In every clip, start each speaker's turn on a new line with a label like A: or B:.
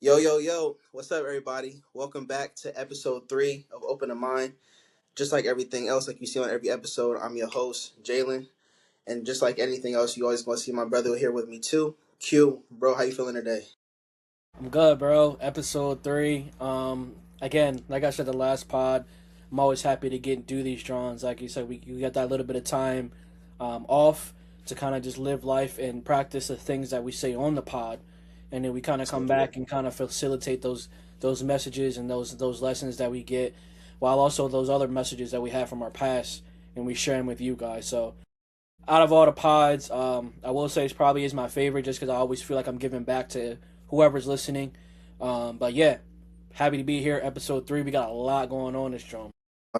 A: Yo, yo, yo, what's up, everybody? Welcome back to episode 3 of Open the Mind. Just like everything else, like you see on every episode, I'm your host, Jalen. And just like anything else, you always going to see my brother here with me, too. Q, bro, how you feeling today?
B: I'm good, bro. Episode 3. Again, like I said, the last pod, I'm always happy to get do these drawings. Like you said, we got that little bit of time off to kind of just live life and practice the things that we say on the pod, and then we kind of
A: So
B: come
A: true.
B: back and kind of facilitate those messages and those lessons that we get, while also those other messages that we have from our past, and we share them with you guys. So out of all the pods, I will say it's probably is my favorite just because I always feel like I'm giving back to whoever's listening. But yeah, happy to be here. Episode 3. We got a lot going on this drum.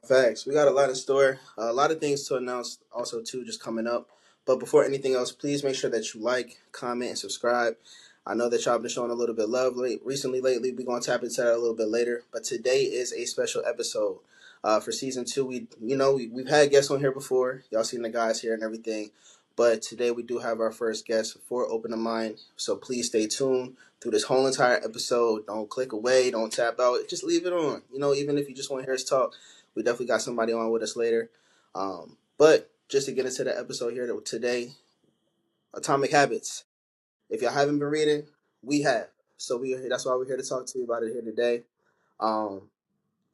A: Facts. We got a lot in store, a lot of things to announce also, too, just coming up. But before anything else, please make sure that you like, comment, and subscribe. I know that y'all been showing a little bit of love recently, lately. We're going to tap into that a little bit later. But today is a special episode. For season 2, we've had guests on here before. Y'all seen the guys here and everything. But today we do have our first guest for Open the Mind. So please stay tuned through this whole entire episode. Don't click away. Don't tap out. Just leave it on. Even if you just want to hear us talk, we definitely got somebody on with us later. But just to get into the episode here today, Atomic Habits. If y'all haven't been reading, we have. So that's why we're here to talk to you about it here today. Um,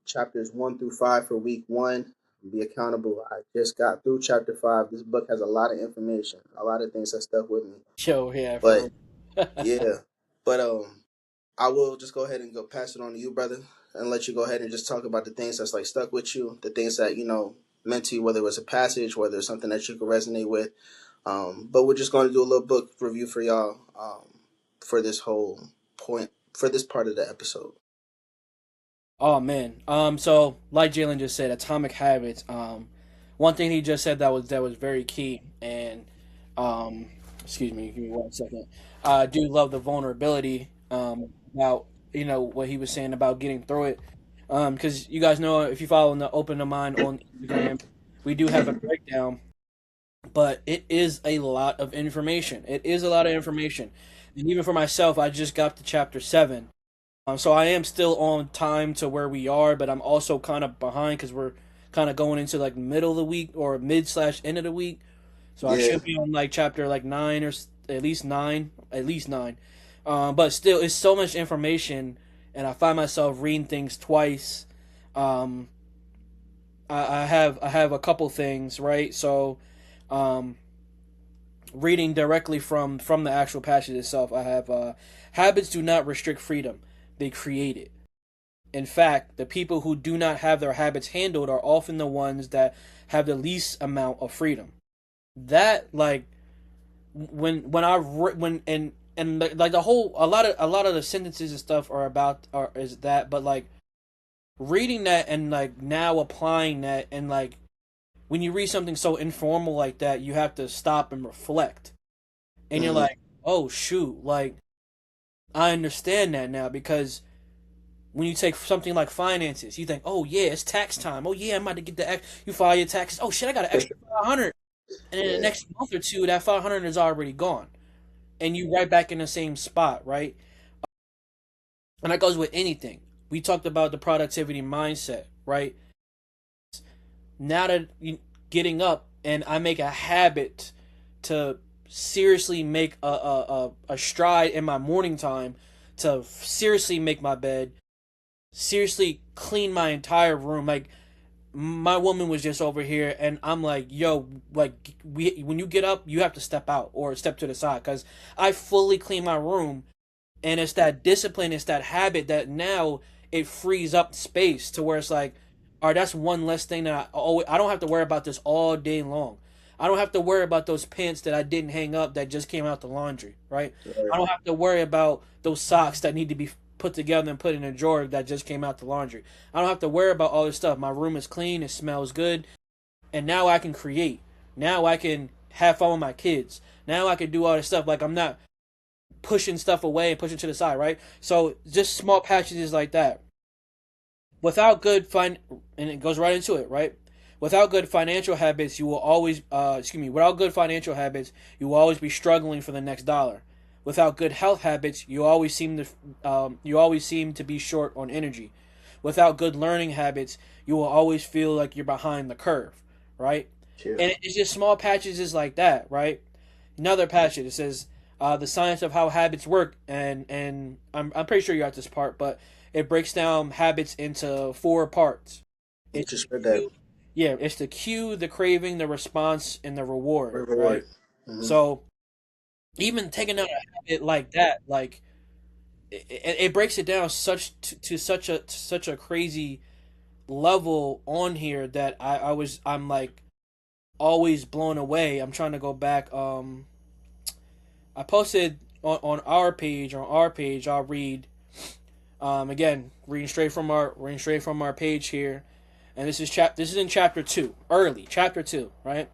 A: Chapters 1 through 5 for week 1. Be accountable. I just got through chapter 5. This book has a lot of information, a lot of things that stuck with me.
B: Yo, yeah,
A: But
B: for real.
A: yeah, but I will just go ahead and go pass it on to you, brother, and let you go ahead and just talk about the things that's like stuck with you, the things that meant to you, whether it was a passage, whether it's something that you could resonate with. But we're just going to do a little book review for y'all for this whole point, for this part of the episode.
B: Oh man. So like Jalen just said, Atomic Habits. One thing he just said that was very key, and um, excuse me, give me 1 second. I do love the vulnerability. About what he was saying about getting through it. Because you guys know if you follow the Open the Mind on Instagram, we do have a breakdown, but it is a lot of information. It is a lot of information, and even for myself, I just got to chapter 7. So I am still on time to where we are, but I'm also kind of behind because we're kind of going into like middle of the week or mid slash end of the week. So I
A: Yeah.
B: should be on like chapter like 9 or at least 9, at least 9. But still, it's so much information, and I find myself reading things twice. Um, I have a couple things, right? So, um, reading directly from the actual passage itself, I have habits do not restrict freedom; they create it. In fact, the people who do not have their habits handled are often the ones that have the least amount of freedom. That like when I when and like the whole a lot of the sentences and stuff are about are is that, but like reading that and like now applying that, and like when you read something so informal like that, you have to stop and reflect, and you're
A: Hmm.
B: like, oh shoot, like I understand that now. Because when you take something like finances, you think, oh yeah, it's tax time. Oh yeah, I'm about to get you file your taxes. Oh shit, I got an extra 500, and in the
A: Yeah.
B: next month or two, that 500 is already gone, and you right back in the same spot, right? And that goes with anything. We talked about the productivity mindset, right? Now that you getting up, and I make a habit to seriously make a stride in my morning time, to seriously make my bed, seriously clean my entire room. Like my woman was just over here, and I'm like, yo, like when you get up, you have to step out or step to the side because I fully clean my room, and it's that discipline, it's that habit that now it frees up space to where it's like, all right, that's one less thing that I don't have to worry about this all day long. I don't have to worry about those pants that I didn't hang up that just came out the laundry, right? I
A: Right.
B: don't have to worry about those socks that need to be put together and put in a drawer that just came out the laundry. I don't have to worry about all this stuff. My room is clean, it smells good, and now I can create. Now I can have fun with my kids. Now I can do all this stuff. Like I'm not pushing stuff away and pushing to the side, right? So just small passages like that. Without and it goes right into it, right? Without good financial habits, you will always, without good financial habits, you will always be struggling for the next dollar. Without good health habits, you always seem to be short on energy. Without good learning habits, you will always feel like you're behind the curve, right?
A: Yeah.
B: And it's just small patches like that, right? Another passage, it says the science of how habits work, and I'm pretty sure you got this part, but it breaks down habits into four parts. It's
A: Just
B: the
A: read that
B: cue, yeah, it's the cue, the craving, the response, and the reward,
A: reward.
B: right?
A: Hmm.
B: So even taking out a habit like that, like it breaks it down to such a crazy level on here that I'm like always blown away. I'm trying to go back. I posted on our page. I'll read again, reading straight from our page here, and this is in chapter 2, early chapter 2, right?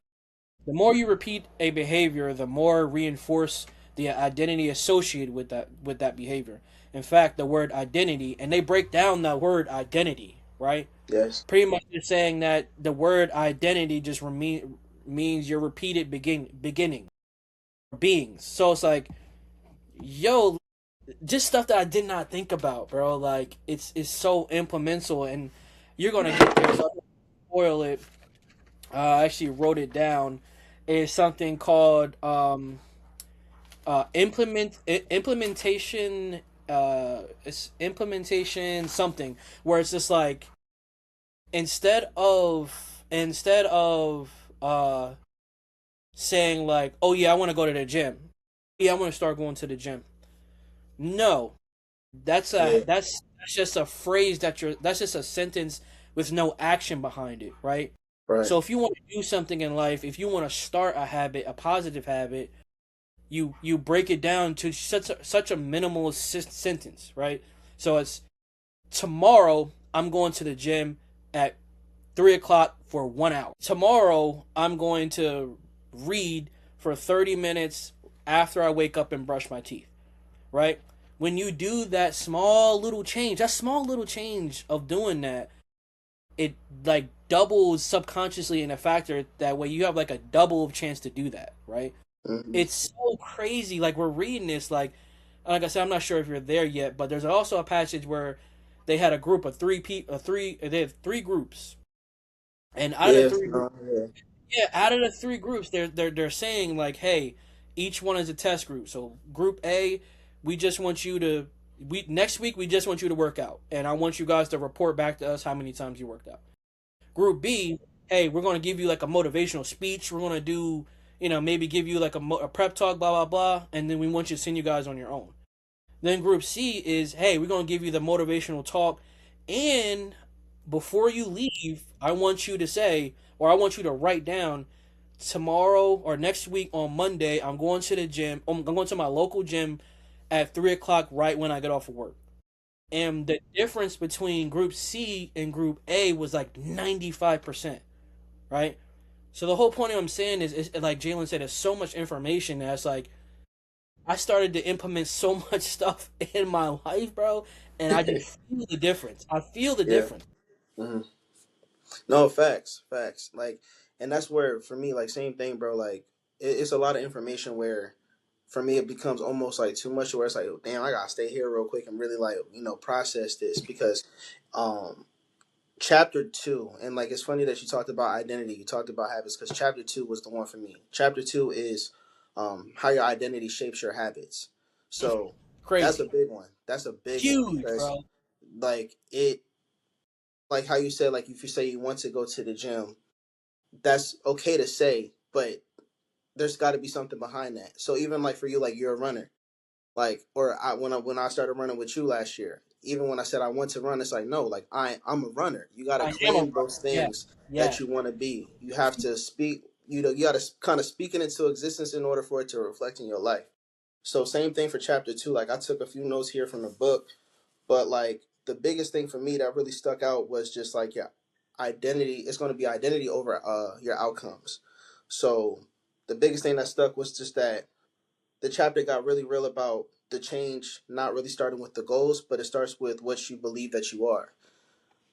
B: The more you repeat a behavior, the more reinforce the identity associated with that behavior. In fact, the word identity, and they break down the word identity, right?
A: Yes.
B: Pretty much just saying that the word identity just means your repeated beginning beings. So it's like, yo, just stuff that I did not think about, bro. Like it's so implemental, and you're gonna get there. So I don't spoil it. I actually wrote it down. It's something called implementation. It's implementation something where it's just like instead of saying like, oh yeah, I want to go to the gym. Yeah, I want to start going to the gym. No,
A: Yeah.
B: that's just a phrase that's just a sentence with no action behind it, right?
A: Right.
B: So if you want to do something in life, if you want to start a habit, a positive habit, you break it down to such a minimal sentence, right? So it's tomorrow I'm going to the gym at 3 o'clock for 1 hour. Tomorrow I'm going to read for 30 minutes after I wake up and brush my teeth, right? When you do that small little change of doing that, it like doubles subconsciously in a factor that way you have like a double of chance to do that, right?
A: Hmm.
B: It's so crazy. Like we're reading this, like I said, I'm not sure if you're there yet, but there's also a passage where they had a group of they have three groups, and out of the
A: Yeah.
B: three
A: No, yeah.
B: yeah, out of the three groups, they're saying like, hey, each one is a test group. So group A, we just want you to we next week we just want you to work out, and I want you guys to report back to us how many times you worked out. Group B, hey, we're going to give you like a motivational speech. We're going to do, maybe give you like a prep talk, blah blah blah, and then we want you to send you guys on your own. Then group C is, hey, we're going to give you the motivational talk, and before you leave, I want you to say, or I want you to write down, tomorrow or next week on Monday, I'm going to the gym. I'm going to my local gym at 3 o'clock, right when I get off of work. And the difference between Group C and Group A was like 95%, right? So the whole point of what I'm saying is like Jalen said, there's so much information that's like I started to implement so much stuff in my life, bro, and I just feel the difference. I feel the
A: Yeah.
B: difference.
A: Hmm. No, facts, facts. Like, and that's where for me, like, same thing, bro. Like, it's a lot of information where, for me, it becomes almost like too much. Where it's like, damn, I gotta stay here real quick and really like, process this because, um, chapter two, and like, it's funny that you talked about identity. You talked about habits because chapter two was the one for me. Chapter two is, how your identity shapes your habits. So that's a
B: Crazy.
A: big one. That's a big one
B: Huge,
A: because,
B: bro.
A: like, like how you said, like if you say you want to go to the gym, that's okay to say, but there's got to be something behind that. So even like for you, like you're a runner, like when I started running with you last year, even when I said I want to run, it's like no, like I'm a runner. You got to
B: I am a
A: claim those
B: runner. Yeah.
A: things
B: Yeah.
A: that you want to be. You have to speak. You got to kind of speak it into existence in order for it to reflect in your life. So same thing for chapter two. Like I took a few notes here from the book, but like the biggest thing for me that really stuck out was just like your identity. It's going to be identity over your outcomes. So the biggest thing that stuck was just that the chapter got really real about the change not really starting with the goals, but it starts with what you believe that you are.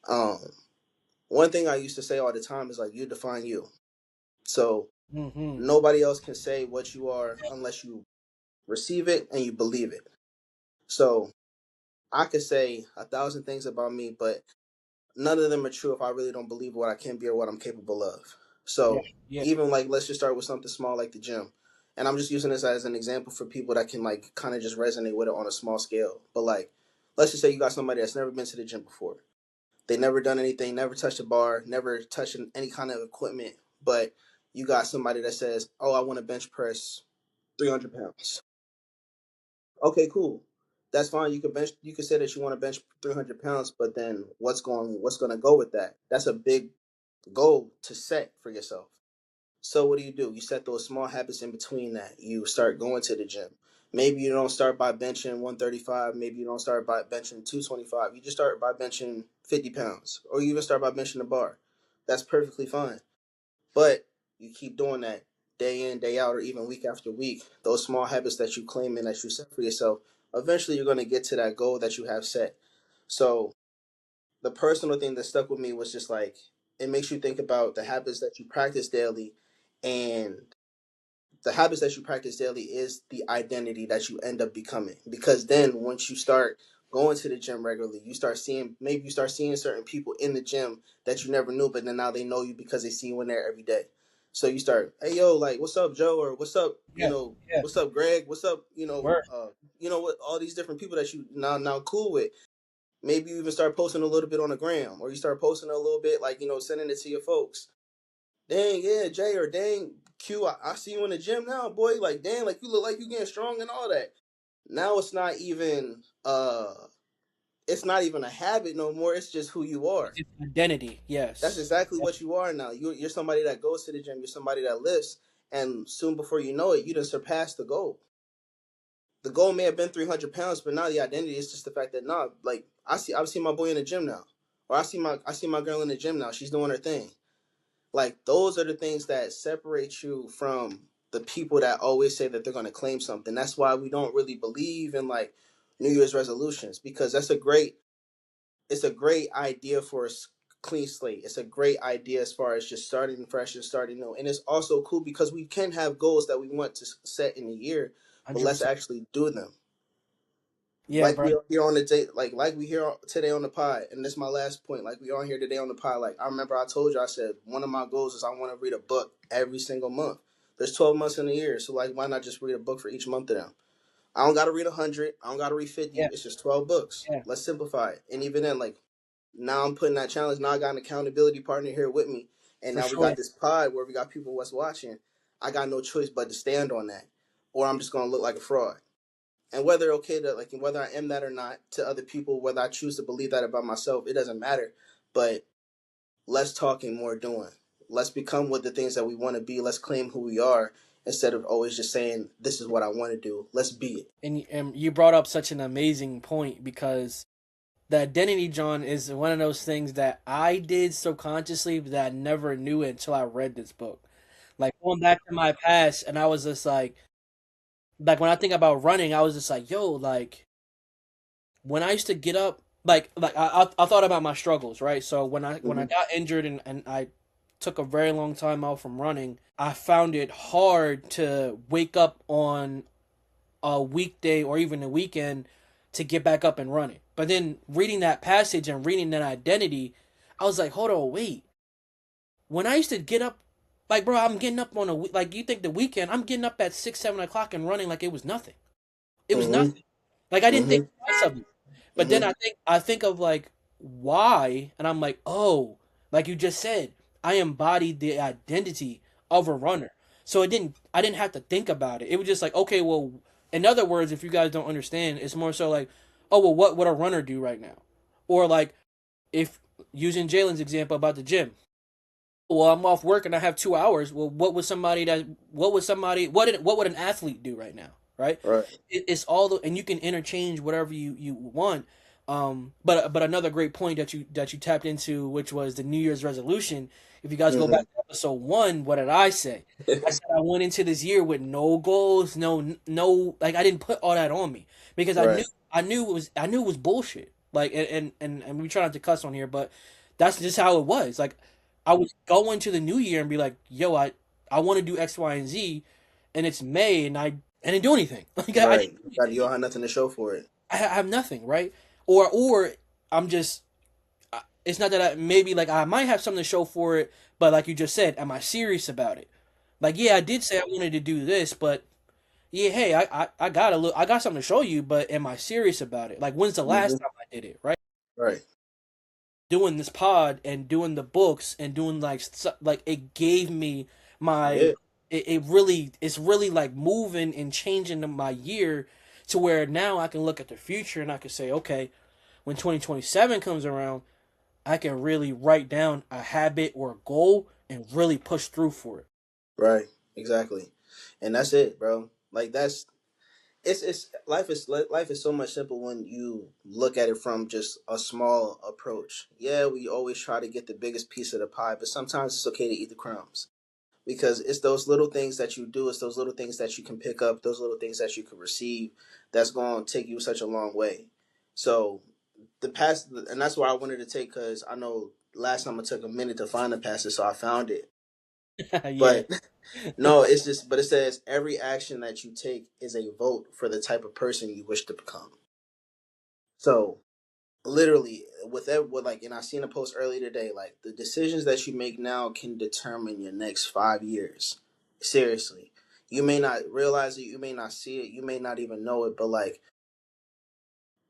A: Um, one thing I used to say all the time is like you define you. So
B: Mm-hmm.
A: nobody else can say what you are unless you receive it and you believe it. So I could say 1,000 things about me, but none of them are true if I really don't believe what I can be or what I'm capable of.
B: Yeah,
A: So
B: yeah,
A: even like let's just start with something small like the gym. And I'm just using this as an example for people that can like kind of just resonate with it on a small scale. But like let's just say you got somebody that's never been to the gym before. They never done anything, never touched a bar, never touched any kind of equipment, but you got somebody that says, "Oh, I want to bench press 300 pounds." Okay, cool. That's fine. You could bench. You could say that you want to bench 300 pounds, but then what's going to go with that? That's a big goal to set for yourself. So what do? You set those small habits in between that. You start going to the gym. Maybe you don't start by benching 135. Maybe you don't start by benching 225. You just start by benching 50 pounds, or you even start by benching the bar. That's perfectly fine. But you keep doing that day in, day out, or even week after week. Those small habits that you claim and that you set for yourself, eventually you're going to get to that goal that you have set. So the personal thing that stuck with me was just like it makes you think about the habits that you practice daily, and the habits that you practice daily is the identity that you end up becoming. Because then once you start going to the gym regularly, you start seeing certain people in the gym that you never knew, but then now they know you because they see you in there every day. So you start, hey yo, like what's up, Joe, or what's up,
B: yeah, yeah.
A: what's up, Greg, what's up,
B: Word.
A: what all these different people that you now cool with. Maybe you even start posting a little bit on the gram, or you start posting a little bit, like sending it to your folks. Dang, yeah, Jay, or dang, Q, I see you in the gym now, boy. Like, dang, like you look like you getting strong and all that. Now it's not even a habit no more. It's just who you are.
B: It's identity.
A: That's
B: Yes.
A: exactly
B: Yes.
A: what you are now. You're somebody that goes to the gym. You're somebody that lifts, and soon before you know it, you done surpassed the goal. The goal may have been 300 pounds, but now the identity is just the fact that nah, like I see my boy in the gym now, or I see my girl in the gym now. She's doing her thing. Like those are the things that separate you from the people that always say that they're going to claim something. That's why we don't really believe in like New Year's resolutions, because it's a great idea for a clean slate. It's a great idea as far as just starting fresh and starting new. And it's also cool because we can have goals that we want to set in a year, but let's
B: 100%.
A: actually do them.
B: Yeah,
A: Like
B: bro.
A: we are here on the day, like we here today on the pod, and this is my last point. Like we are here today on the pod. Like I remember I told you, I said one of my goals is I want to read a book every single month. There's 12 months in a year, so like why not just read a book for each month of them? I don't got to read 100. I don't got to read 50.
B: Yeah,
A: It's just 12 books.
B: yeah,
A: Let's simplify it. And even then, like now I'm putting that challenge. Now I got an accountability partner here with me, and
B: for
A: now we
B: sure.
A: got this pod where we got people what's watching. I got no choice but to stand on that, or I'm just gonna look like a fraud. And whether I am that or not to other people, whether I choose to believe that about myself, it doesn't matter. But less talking, more doing. Let's become what the things that we want to be. Let's claim who we are instead of always just saying this is what I want to do. Let's be it.
B: And you brought up such an amazing point because the identity, John, is one of those things that I did subconsciously that I never knew until I read this book. Like going back to my past, and I was just like when I think about running, I was just like, yo, like when I used to get up, I thought about my struggles, right? So when I
A: Mm-hmm.
B: got injured and I took a very long time out from running, I found it hard to wake up on a weekday or even a weekend to get back up and running. But then reading that passage and reading that identity, I was like, hold on, wait. When I used to get up, like, bro, I'm getting up on like, you think the weekend, I'm getting up at 6, 7 o'clock and running like it was nothing. It was
A: Mm-hmm.
B: nothing. Like, I didn't think
A: Mm-hmm.
B: twice of it. But then
A: Mm-hmm.
B: I think of like why, and I'm like, oh, like you just said, I embodied the identity of a runner. So I didn't have to think about it. It was just like, okay, well, in other words, if you guys don't understand, it's more so like, oh, well, what would a runner do right now? Or like if using Jalen's example about the gym. Well, I'm off work and I have 2 hours. Well, what would an athlete do right now? Right?
A: Right.
B: It's all and you can interchange whatever you want. But another great point that you tapped into, which was the New Year's resolution. If you guys go back
A: Mm-hmm.
B: to episode 1, what did I say? I said I went into this year with no goals, no, like I didn't put all that on me because
A: Right.
B: I knew it was bullshit. Like and we try not to cuss on here, but that's just how it was. Like I would go into the new year and be like, yo, I want to do X, Y, and Z, and it's May, and and didn't do anything. Like I didn't
A: Right.
B: do anything.
A: You don't have nothing to show for it.
B: I have nothing, right? Or I'm just. It's not that maybe like I might have something to show for it, but like you just said, am I serious about it? Like yeah, I did say I wanted to do this, but yeah, hey, I got a look, I got something to show you, but am I serious about it? Like when's the last
A: Hmm.
B: time I did it, right?
A: Right.
B: Doing this pod and doing the books and doing like like it gave me my
A: Yeah.
B: it really it's really like moving and changing my year to where now I can look at the future and I can say, okay, when 2027 comes around, I can really write down a habit or a goal and really push through for it.
A: Right. Exactly. And that's it, bro. Like that's it's life is so much simple when you look at it from just a small approach. Yeah, we always try to get the biggest piece of the pie, but sometimes it's okay to eat the crumbs because it's those little things that you do, it's those little things that you can pick up, those little things that you can receive that's going to take you such a long way. So the past, and that's why I wanted to take because I know last time I took a minute to find the passage, so I found it.
B: Yeah,
A: But no, it's just, but it says every action that you take is a vote for the type of person you wish to become. So literally, with like, and I seen a post earlier today, like the decisions that you make now can determine your next 5 years. Seriously, you may not realize it, you may not see it, you may not even know it, but like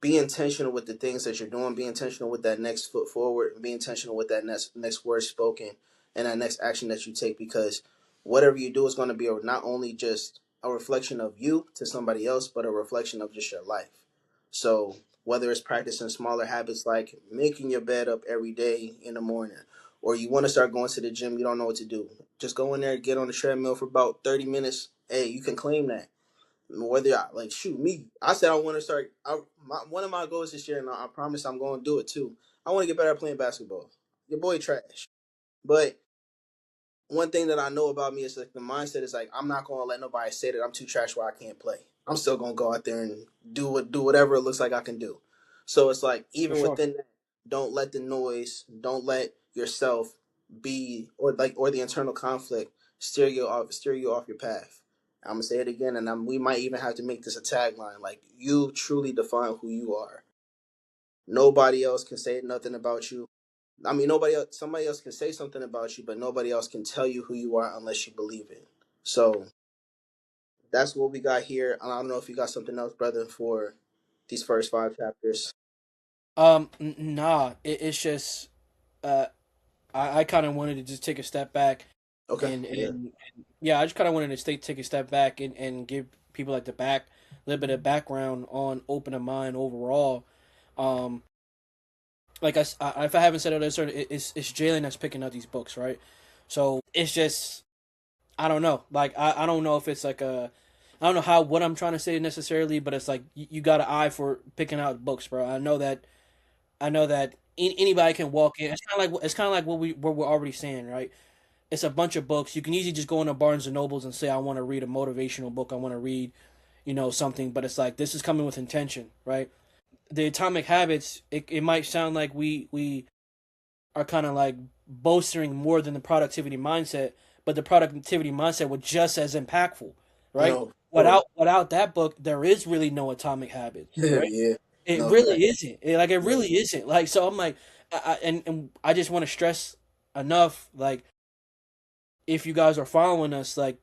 A: be intentional with the things that you're doing. Be intentional with that next foot forward. And be intentional with that next word spoken and that next action that you take because whatever you do is going to be not only just a reflection of you to somebody else, but a reflection of just your life. So whether it's practicing smaller habits like making your bed up every day in the morning, or you want to start going to the gym, you don't know what to do, just go in there, get on the treadmill for about 30 minutes. Hey, you can claim that whether I like shoot me. I said I want to start. One of my goals this year, and I promise I'm going to do it too. I want to get better at playing basketball. Your boy trash, but one thing that I know about me is like the mindset is like I'm not gonna let nobody say that I'm too trash where I can't play. I'm still gonna go out there and do whatever it looks like I can do. So it's like
B: for
A: even
B: sure.
A: within that, don't let the noise, don't let yourself be or the internal conflict steer you off your path. I'm gonna say it again, and we might even have to make this a tagline. Like you truly define who you are. Nobody else can say nothing about you. I mean, nobody else. Somebody else can say something about you, but nobody else can tell you who you are unless you believe it. So that's what we got here. I don't know if you got something else, brother, for these first 5 chapters.
B: Nah, it's just uh, I kind of wanted to just take a step back
A: Okay. Yeah.
B: and yeah, I just kind of wanted to take a step back and give people like the back a little bit of background on open a mind overall. Um, like if I haven't said it, it's Jalen that's picking out these books, right? So it's just I don't know. Like I don't know if it's like a I don't know how what I'm trying to say necessarily, but it's like you got an eye for picking out books, bro. I know that anybody can walk in. It's kind of like what we're already saying, right? It's a bunch of books. You can easily just go into Barnes and Nobles and say I want to read a motivational book. I want to read, something, but it's like this is coming with intention, right? The Atomic Habits. It might sound like we are kind of like bolstering more than the productivity mindset, but the productivity mindset was just as impactful, right?
A: No. Sure.
B: Without that book, there is really no Atomic Habits, right?
A: Yeah.
B: It
A: No
B: really
A: fact.
B: isn't. It
A: Yeah.
B: really isn't. Like so, I'm like, and I just want to stress enough, like if you guys are following us, like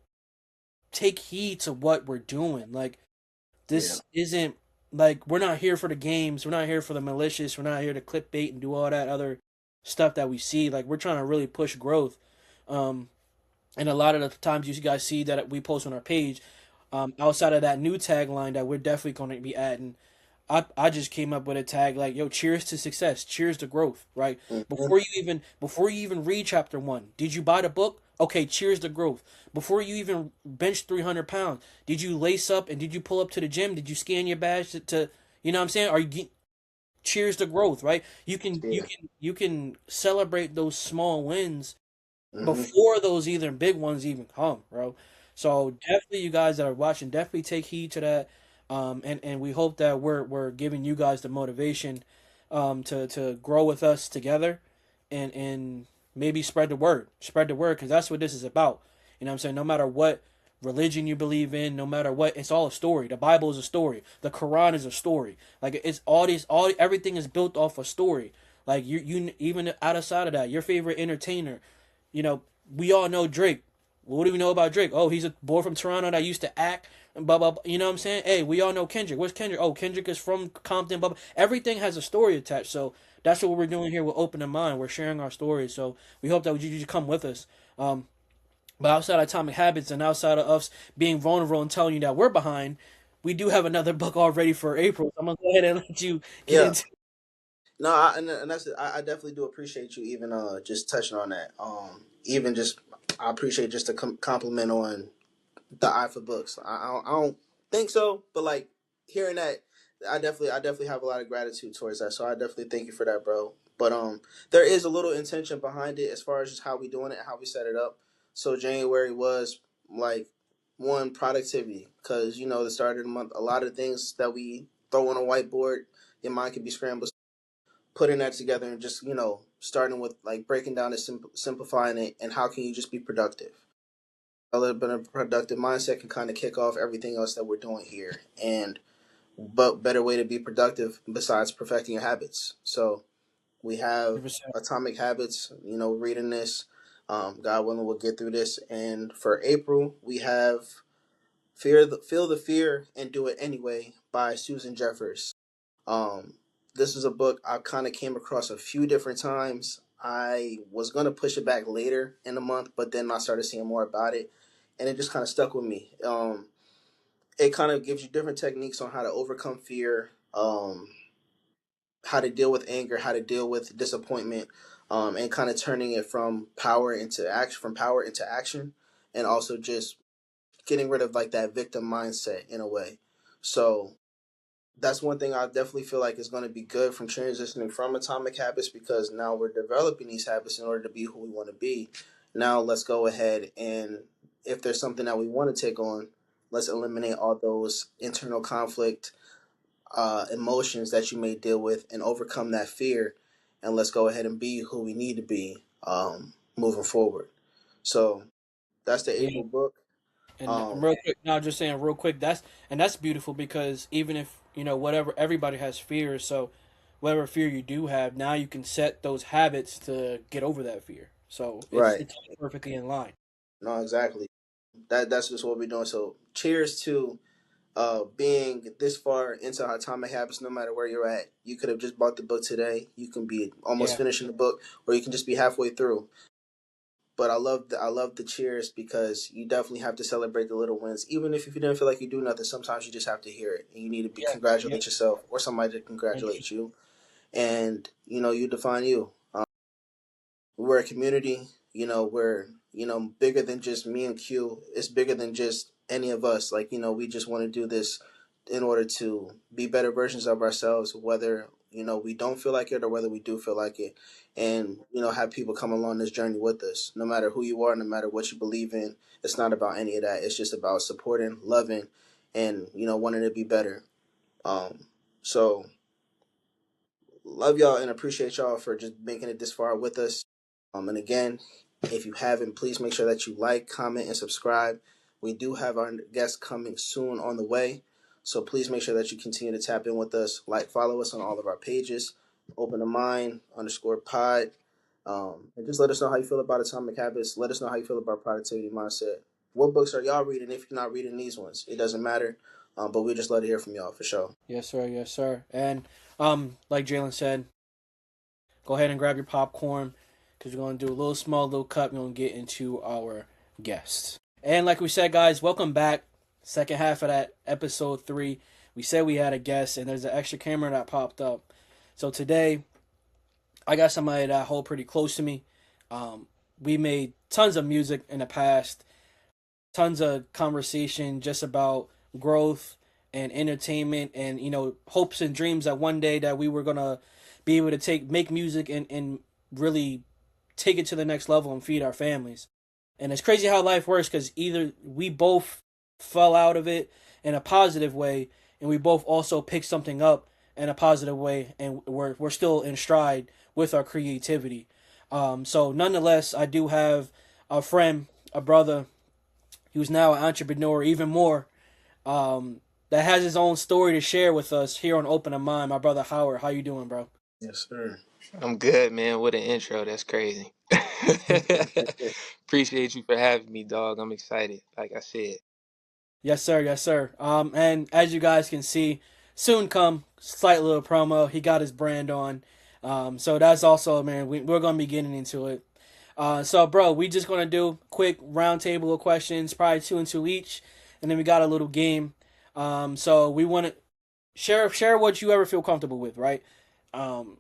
B: take heed to what we're doing. Like
A: Yeah.
B: this isn't like we're not here for the games. We're not here for the malicious. We're not here to clickbait and do all that other stuff that we see. Like we're trying to really push growth. Um, and a lot of the times you guys see that we post on our page, outside of that new tagline that we're definitely going to be adding, I just came up with a tag like, yo, cheers to success, cheers to growth, right?
A: Hmm.
B: Before you even read chapter one, did you buy the book? Okay, cheers to growth. Before you even bench 300 pounds, did you lace up and did you pull up to the gym? Did you scan your badge to you know what I'm saying? Cheers to growth, right?
A: Yeah.
B: You can celebrate those small wins
A: Hmm.
B: before those either big ones even come, bro. So definitely, you guys that are watching, definitely take heed to that. And we hope that we're giving you guys the motivation, to grow with us together, and maybe spread the word, because that's what this is about. You know what I'm saying? No matter what religion you believe in, no matter what, it's all a story. The Bible is a story. The Quran is a story. Like it's all these, all everything is built off a story. Like you even outside of that, your favorite entertainer, you know, we all know Drake. What do we know about Drake? Oh, he's a boy from Toronto that used to act and blah blah. Blah. You know what I'm saying? Hey, we all know Kendrick. Where's Kendrick? Oh, Kendrick is from Compton. Blah blah. Everything has a story attached. So that's what we're doing here with Open in Mind. We're sharing our stories. So we hope that you come with us. But outside of Atomic Habits and outside of us being vulnerable and telling you that we're behind, we do have another book already for April. So I'm gonna go ahead and let you get
A: Yeah.
B: into.
A: No, and that's it. I definitely do appreciate you even just touching on that. Even just I appreciate just a compliment on the eye for books. I don't think so, but like hearing that, I definitely have a lot of gratitude towards that. So I definitely thank you for that, bro. But there is a little intention behind it as far as just how we doing it, how we set it up. So January was like one productivity because you know the start of the month, a lot of things that we throw on a whiteboard, your mind can be scrambled. Putting that together and just starting with like breaking down it, simplifying it, and how can you just be productive a little bit of productive mindset can kind of kick off everything else that we're doing here. And but better way to be productive besides perfecting your habits. So we have
B: 100%.
A: Atomic Habits. Reading this. God willing, we'll get through this. And for April, we have Feel the Fear and Do It Anyway by Susan Jeffers. Um, this is a book I kind of came across a few different times. I was gonna push it back later in the month, but then I started seeing more about it, and it just kind of stuck with me. It kind of gives you different techniques on how to overcome fear, how to deal with anger, how to deal with disappointment, and kind of turning it from power into action, and also just getting rid of like that victim mindset in a way. So that's one thing I definitely feel like is going to be good from transitioning from Atomic Habits because now we're developing these habits in order to be who we want to be. Now let's go ahead and if there's something that we want to take on, let's eliminate all those internal conflict emotions that you may deal with and overcome that fear, and let's go ahead and be who we need to be moving forward. So that's the
B: Yeah.
A: April book.
B: And
A: Um,
B: real quick, now just saying real quick, that's beautiful because even if whatever everybody has fears, so whatever fear you do have, now you can set those habits to get over that fear. So it's
A: right.
B: it's perfectly in line.
A: No, exactly. That's just what we're doing. So cheers to being this far into Atomic Habits. No matter where you're at, you could have just bought the book today. You can be almost
B: Yeah,
A: finishing the book, or you can just be halfway through. But I love the cheers because you definitely have to celebrate the little wins, even if you didn't feel like you do nothing. Sometimes you just have to hear it, and you need to be
B: yeah, yeah.
A: congratulate yourself or somebody to
B: And
A: congratulate you, and you define you. We're a community. We're bigger than just me and Q. It's bigger than just any of us. Like we just want to do this in order to be better versions of ourselves, whether we don't feel like it or whether we do feel like it, and have people come along this journey with us. No matter who you are, no matter what you believe in, it's not about any of that. It's just about supporting, loving, and wanting to be better. So love y'all and appreciate y'all for just making it this far with us. And again, if you haven't, please make sure that you like, comment, and subscribe. We do have our guests coming soon on the way. So please make sure that you continue to tap in with us. Like, follow us on all of our pages. Open the mind underscore pod. And just let us know how you feel about Atomic Habits. Let us know how you feel about productivity mindset. What books are y'all reading if you're not reading these ones? It doesn't matter. But we just love to hear from y'all for sure.
B: yes, sir, yes, sir. And like Jalen said, go ahead and grab your popcorn because we're gonna do a little small little cut. We're gonna get into our guests. And like we said, guys, welcome back. Second half of that episode 3. We said we had a guest, and there's an extra camera that popped up. So today, I got somebody that I hold pretty close to me. We made tons of music in the past, tons of conversation just about growth and entertainment, and hopes and dreams that one day that we were gonna be able to make music and really take it to the next level and feed our families. And it's crazy how life works because either we both fell out of it in a positive way, and we both also picked something up in a positive way, and we're still in stride with our creativity. So nonetheless, I do have a friend, a brother. who's now an entrepreneur, even more, that has his own story to share with us here on Open of Mind. My brother Howard, how you doing, bro?
A: Yes, sir.
C: I'm good, man. What an intro. That's crazy. Appreciate you for having me, dog. I'm excited. Like I said.
B: Yes, sir. Yes, sir. And as you guys can see, soon come slight little promo. He got his brand on. So that's also, man. We're gonna be getting into it. So, bro, we just gonna do quick round table of questions, probably two and two each, and then we got a little game. So we want to share what you ever feel comfortable with, right? Um,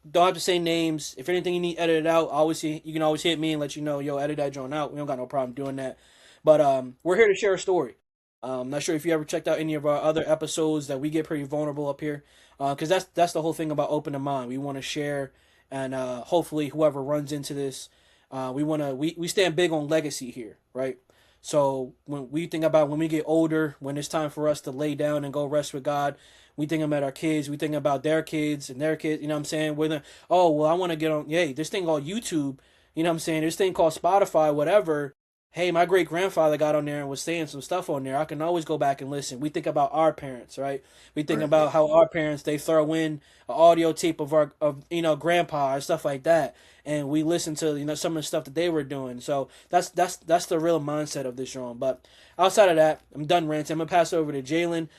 B: don't have to say names. If anything you need edited out, you can always hit me and let you know, yo, edit that joint out. We don't got no problem doing that. But we're here to share a story. Not sure if you ever checked out any of our other episodes that we get pretty vulnerable up here, because that's the whole thing about Open the Mind. We want to share, and hopefully whoever runs into this, we stand big on legacy here, right? So when we think about when we get older, when it's time for us to lay down and go rest with God, we think about our kids, we think about their kids and their kids. You know what I'm saying? Oh well, I want to get on. Yay, this thing called YouTube. You know what I'm saying? This thing called Spotify, whatever. Hey, my great grandfather got on there and was saying some stuff on there. I can always go back and listen. We think about our parents, right? We think
A: Right.
B: about how our parents they throw in an audio tape of our of grandpa and stuff like that, and we listen to some of the stuff that they were doing. So that's the real mindset of this show. But outside of that, I'm done ranting. I'm gonna pass it over to Jalen.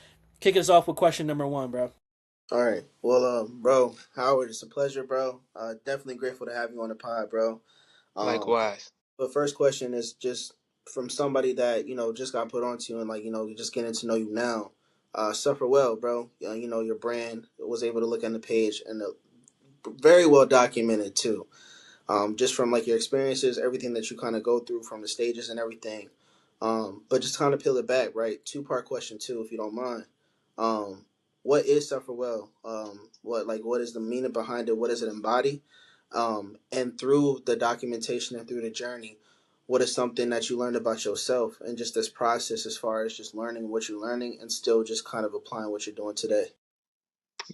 B: Kick us off with question number one, bro.
A: All right. Well, bro, Howard, it's a pleasure, bro. Definitely grateful to have you on the pod, bro. Um,
C: Likewise.
A: but first question is just from somebody that just got put onto you and just getting to know you now. Suffer well, bro. Your brand was able to look on the page and very well documented too. Just from like your experiences, everything that you kind of go through from the stages and everything. But just kind of peel it back, right? Two-part question too, if you don't mind. Um, what is suffer well? What is the meaning behind it? What does it embody? And through the documentation and through the journey, what is something that you learned about yourself and just this process as far as just learning what you're learning and still just kind of applying what you're doing today?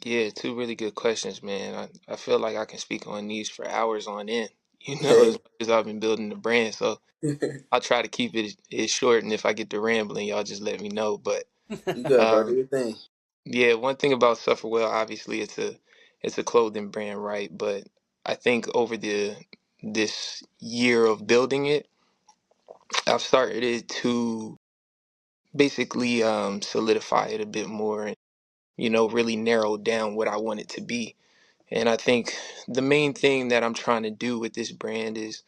C: Yeah, two really good questions, man. I feel like I can speak on these for hours on end, as
A: Hey,
C: much as I've been building the brand. So
A: you
C: I'll try to keep it short. And if I get to rambling, y'all just let me know. But
A: good, bro. Do
C: um,
A: your thing.
C: yeah, one thing about Sufferwell, obviously, it's a clothing brand, right? But I think over this year of building it, I've started to basically solidify it a bit more and really narrow down what I want it to be. And I think the main thing that I'm trying to do with this brand is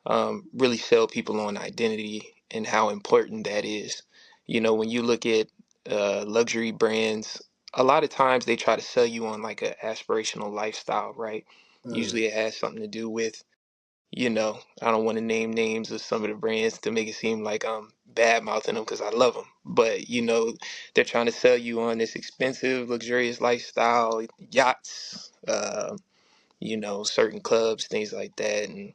C: really sell people on identity and how important that is. When you look at luxury brands, a lot of times they try to sell you on like an aspirational lifestyle, right?
A: Mm,
C: Usually it has something to do with, I don't want to name names of some of the brands to make it seem like I'm bad mouthing them because I love them. But, they're trying to sell you on this expensive, luxurious lifestyle, yachts, certain clubs, things like that. And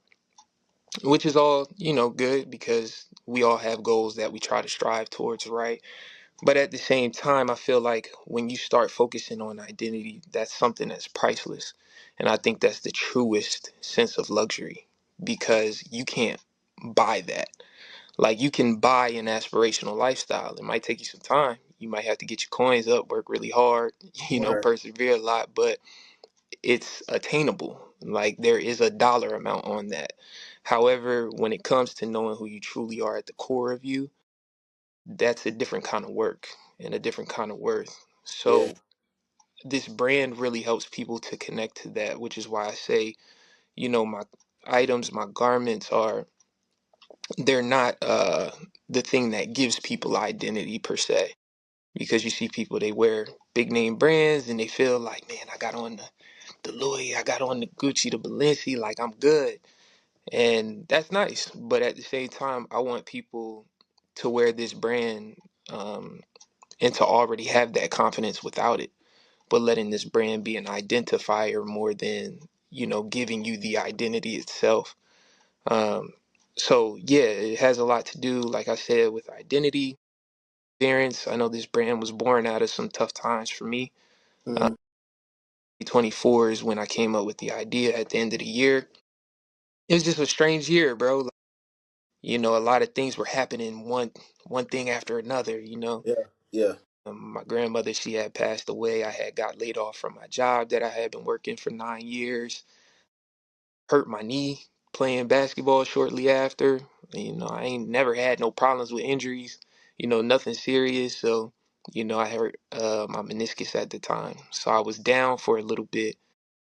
C: which is all, good because we all have goals that we try to strive towards, right? But at the same time, I feel like when you start focusing on identity, that's something that's priceless. And I think that's the truest sense of luxury because you can't buy that. Like you can buy an aspirational lifestyle. It might take you some time. You might have to get your coins up, work really hard,
A: right.
C: persevere a lot, but it's attainable. Like there is a dollar amount on that. However, when it comes to knowing who you truly are at the core of you, that's a different kind of work and a different kind of worth.
A: Yeah.
C: So this brand really helps people to connect to that, which is why I say, my items, my garments they're not the thing that gives people identity per se. Because you see people they wear big name brands and they feel like, man, I got on the Louis, I got on the Gucci, the Balenci, like I'm good. And that's nice. But at the same time, I want people to wear this brand um, and to already have that confidence without it, but letting this brand be an identifier more than, giving you the identity itself. Um, so, yeah, it has a lot to do, like I said, with identity, experience. I know this brand was born out of some tough times for me.
A: Mm,
C: 2024 is when I came up with the idea at the end of the year. It was just a strange year, bro. a lot of things were happening one thing after another.
A: Yeah. Yeah.
C: My grandmother, she had passed away. I had got laid off from my job that I had been working for 9 years. Hurt my knee playing basketball shortly after. I ain't never had no problems with injuries, nothing serious. So, I hurt my meniscus at the time. So I was down for a little bit.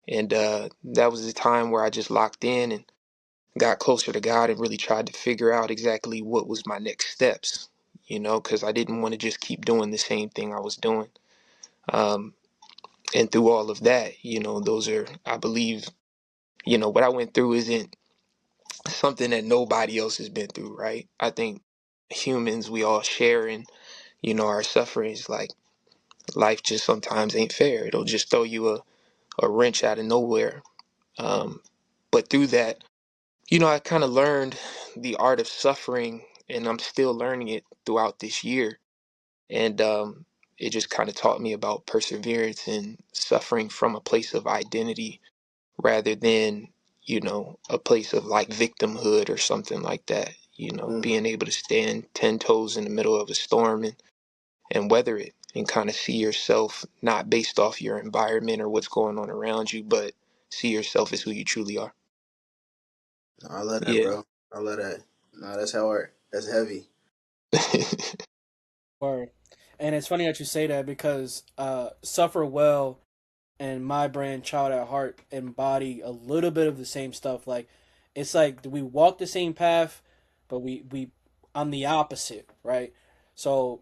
C: And that was the time where I just locked in and got closer to God and really tried to figure out exactly what was my next steps, because I didn't want to just keep doing the same thing I was doing. Um, and through all of that, those are, I believe, what I went through isn't something that nobody else has been through, right? I think humans, we all share in, our sufferings. Like, life just sometimes ain't fair. It'll just throw you a wrench out of nowhere. Um, but through that, I kind of learned the art of suffering, and I'm still learning it throughout this year. And it just kind of taught me about perseverance and suffering from a place of identity rather than, a place of like victimhood or something like that.
A: Mm.
C: Being able to stand 10 toes in the middle of a storm and weather it and kind of see yourself not based off your environment or what's going on around you, but see yourself as who you truly are.
A: I love that,
C: Yeah.
A: bro. I love that. No, that's hard. That's heavy.
B: Word. And it's funny that you say that because Suffer Well and My Brand Child at Heart embody a little bit of the same stuff. Like it's like we walk the same path, but we I'm the opposite, right? So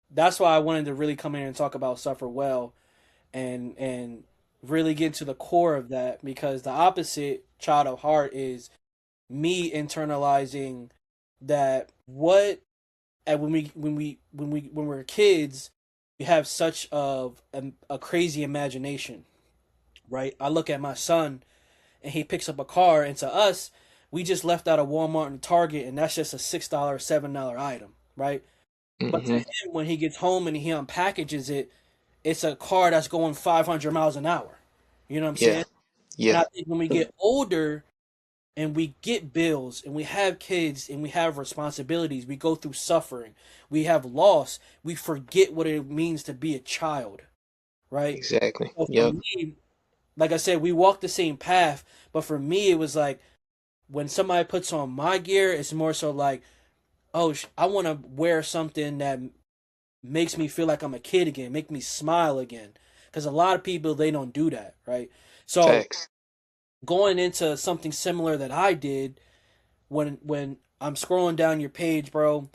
B: that's why I wanted to really come in and talk about Suffer Well and really get to the core of that because the opposite, Child of Heart, is me internalizing that what and when we're kids, we have such of a crazy imagination, right? I look at my son and he picks up a car, and to us, we just left out of Walmart and Target, and that's just a $6, $7 item, right? But to
C: Hmm.
B: him, when he gets home and he unpackages it, it's a car that's going 500 miles an hour. You know what I'm
C: Yeah.
B: saying? And I
C: Yeah.
B: think when we get older, and we get bills and we have kids and we have responsibilities, we go through suffering, we have loss, we forget what it means to be a child, right?
C: Exactly.
B: So for
C: Yep.
B: me, like I said, we walk the same path, but for me it was like when somebody puts on my gear, it's more so like, oh, I want to wear something that makes me feel like I'm a kid again, make me smile again, because a lot of people, they don't do that, right? So
C: Facts.
B: going into something similar that I did, when I'm scrolling down your page, bro,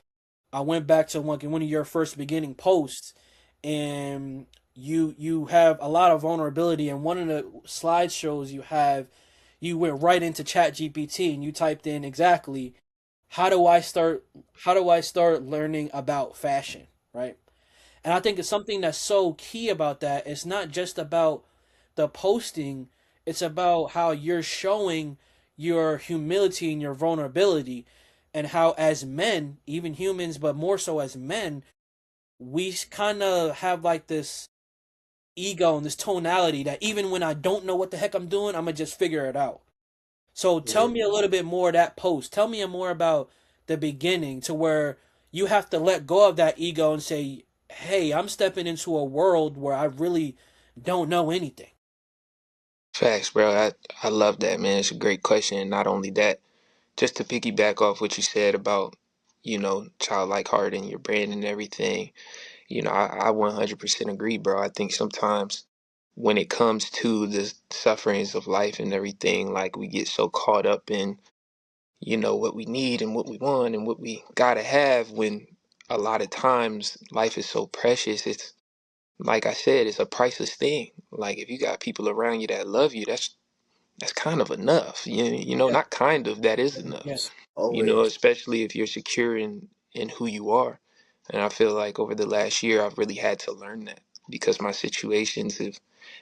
B: I went back to one of your first beginning posts, and you have a lot of vulnerability. And one of the slideshows you went right into Chat GPT and you typed in exactly how do I start learning about fashion, right? And I think it's something that's so key about that. It's not just about the posting, it's about how you're showing your humility and your vulnerability, and how, as men, even humans, but more so as men, we kind of have like this ego and this tonality that even when I don't know what the heck I'm doing, I'm gonna just figure it out. So tell
A: Yeah.
B: me a little bit more of that post. Tell me more about the beginning to where you have to let go of that ego and say, "Hey, I'm stepping into a world where I really don't know anything."
C: Facts, bro. I love that, man. It's a great question. And not only that, just to piggyback off what you said about, childlike heart and your brand and everything, I 100% agree, bro. I think sometimes when it comes to the sufferings of life and everything, like we get so caught up in, what we need and what we want and what we gotta have when a lot of times life is so precious. It's like I said, it's a priceless thing. Like if you got people around you that love you, that's kind of enough.
A: Yeah.
C: Not kind of, that is enough.
B: Yes.
A: Always.
C: Especially if you're secure in who you are. And I feel like over the last year I've really had to learn that because my situations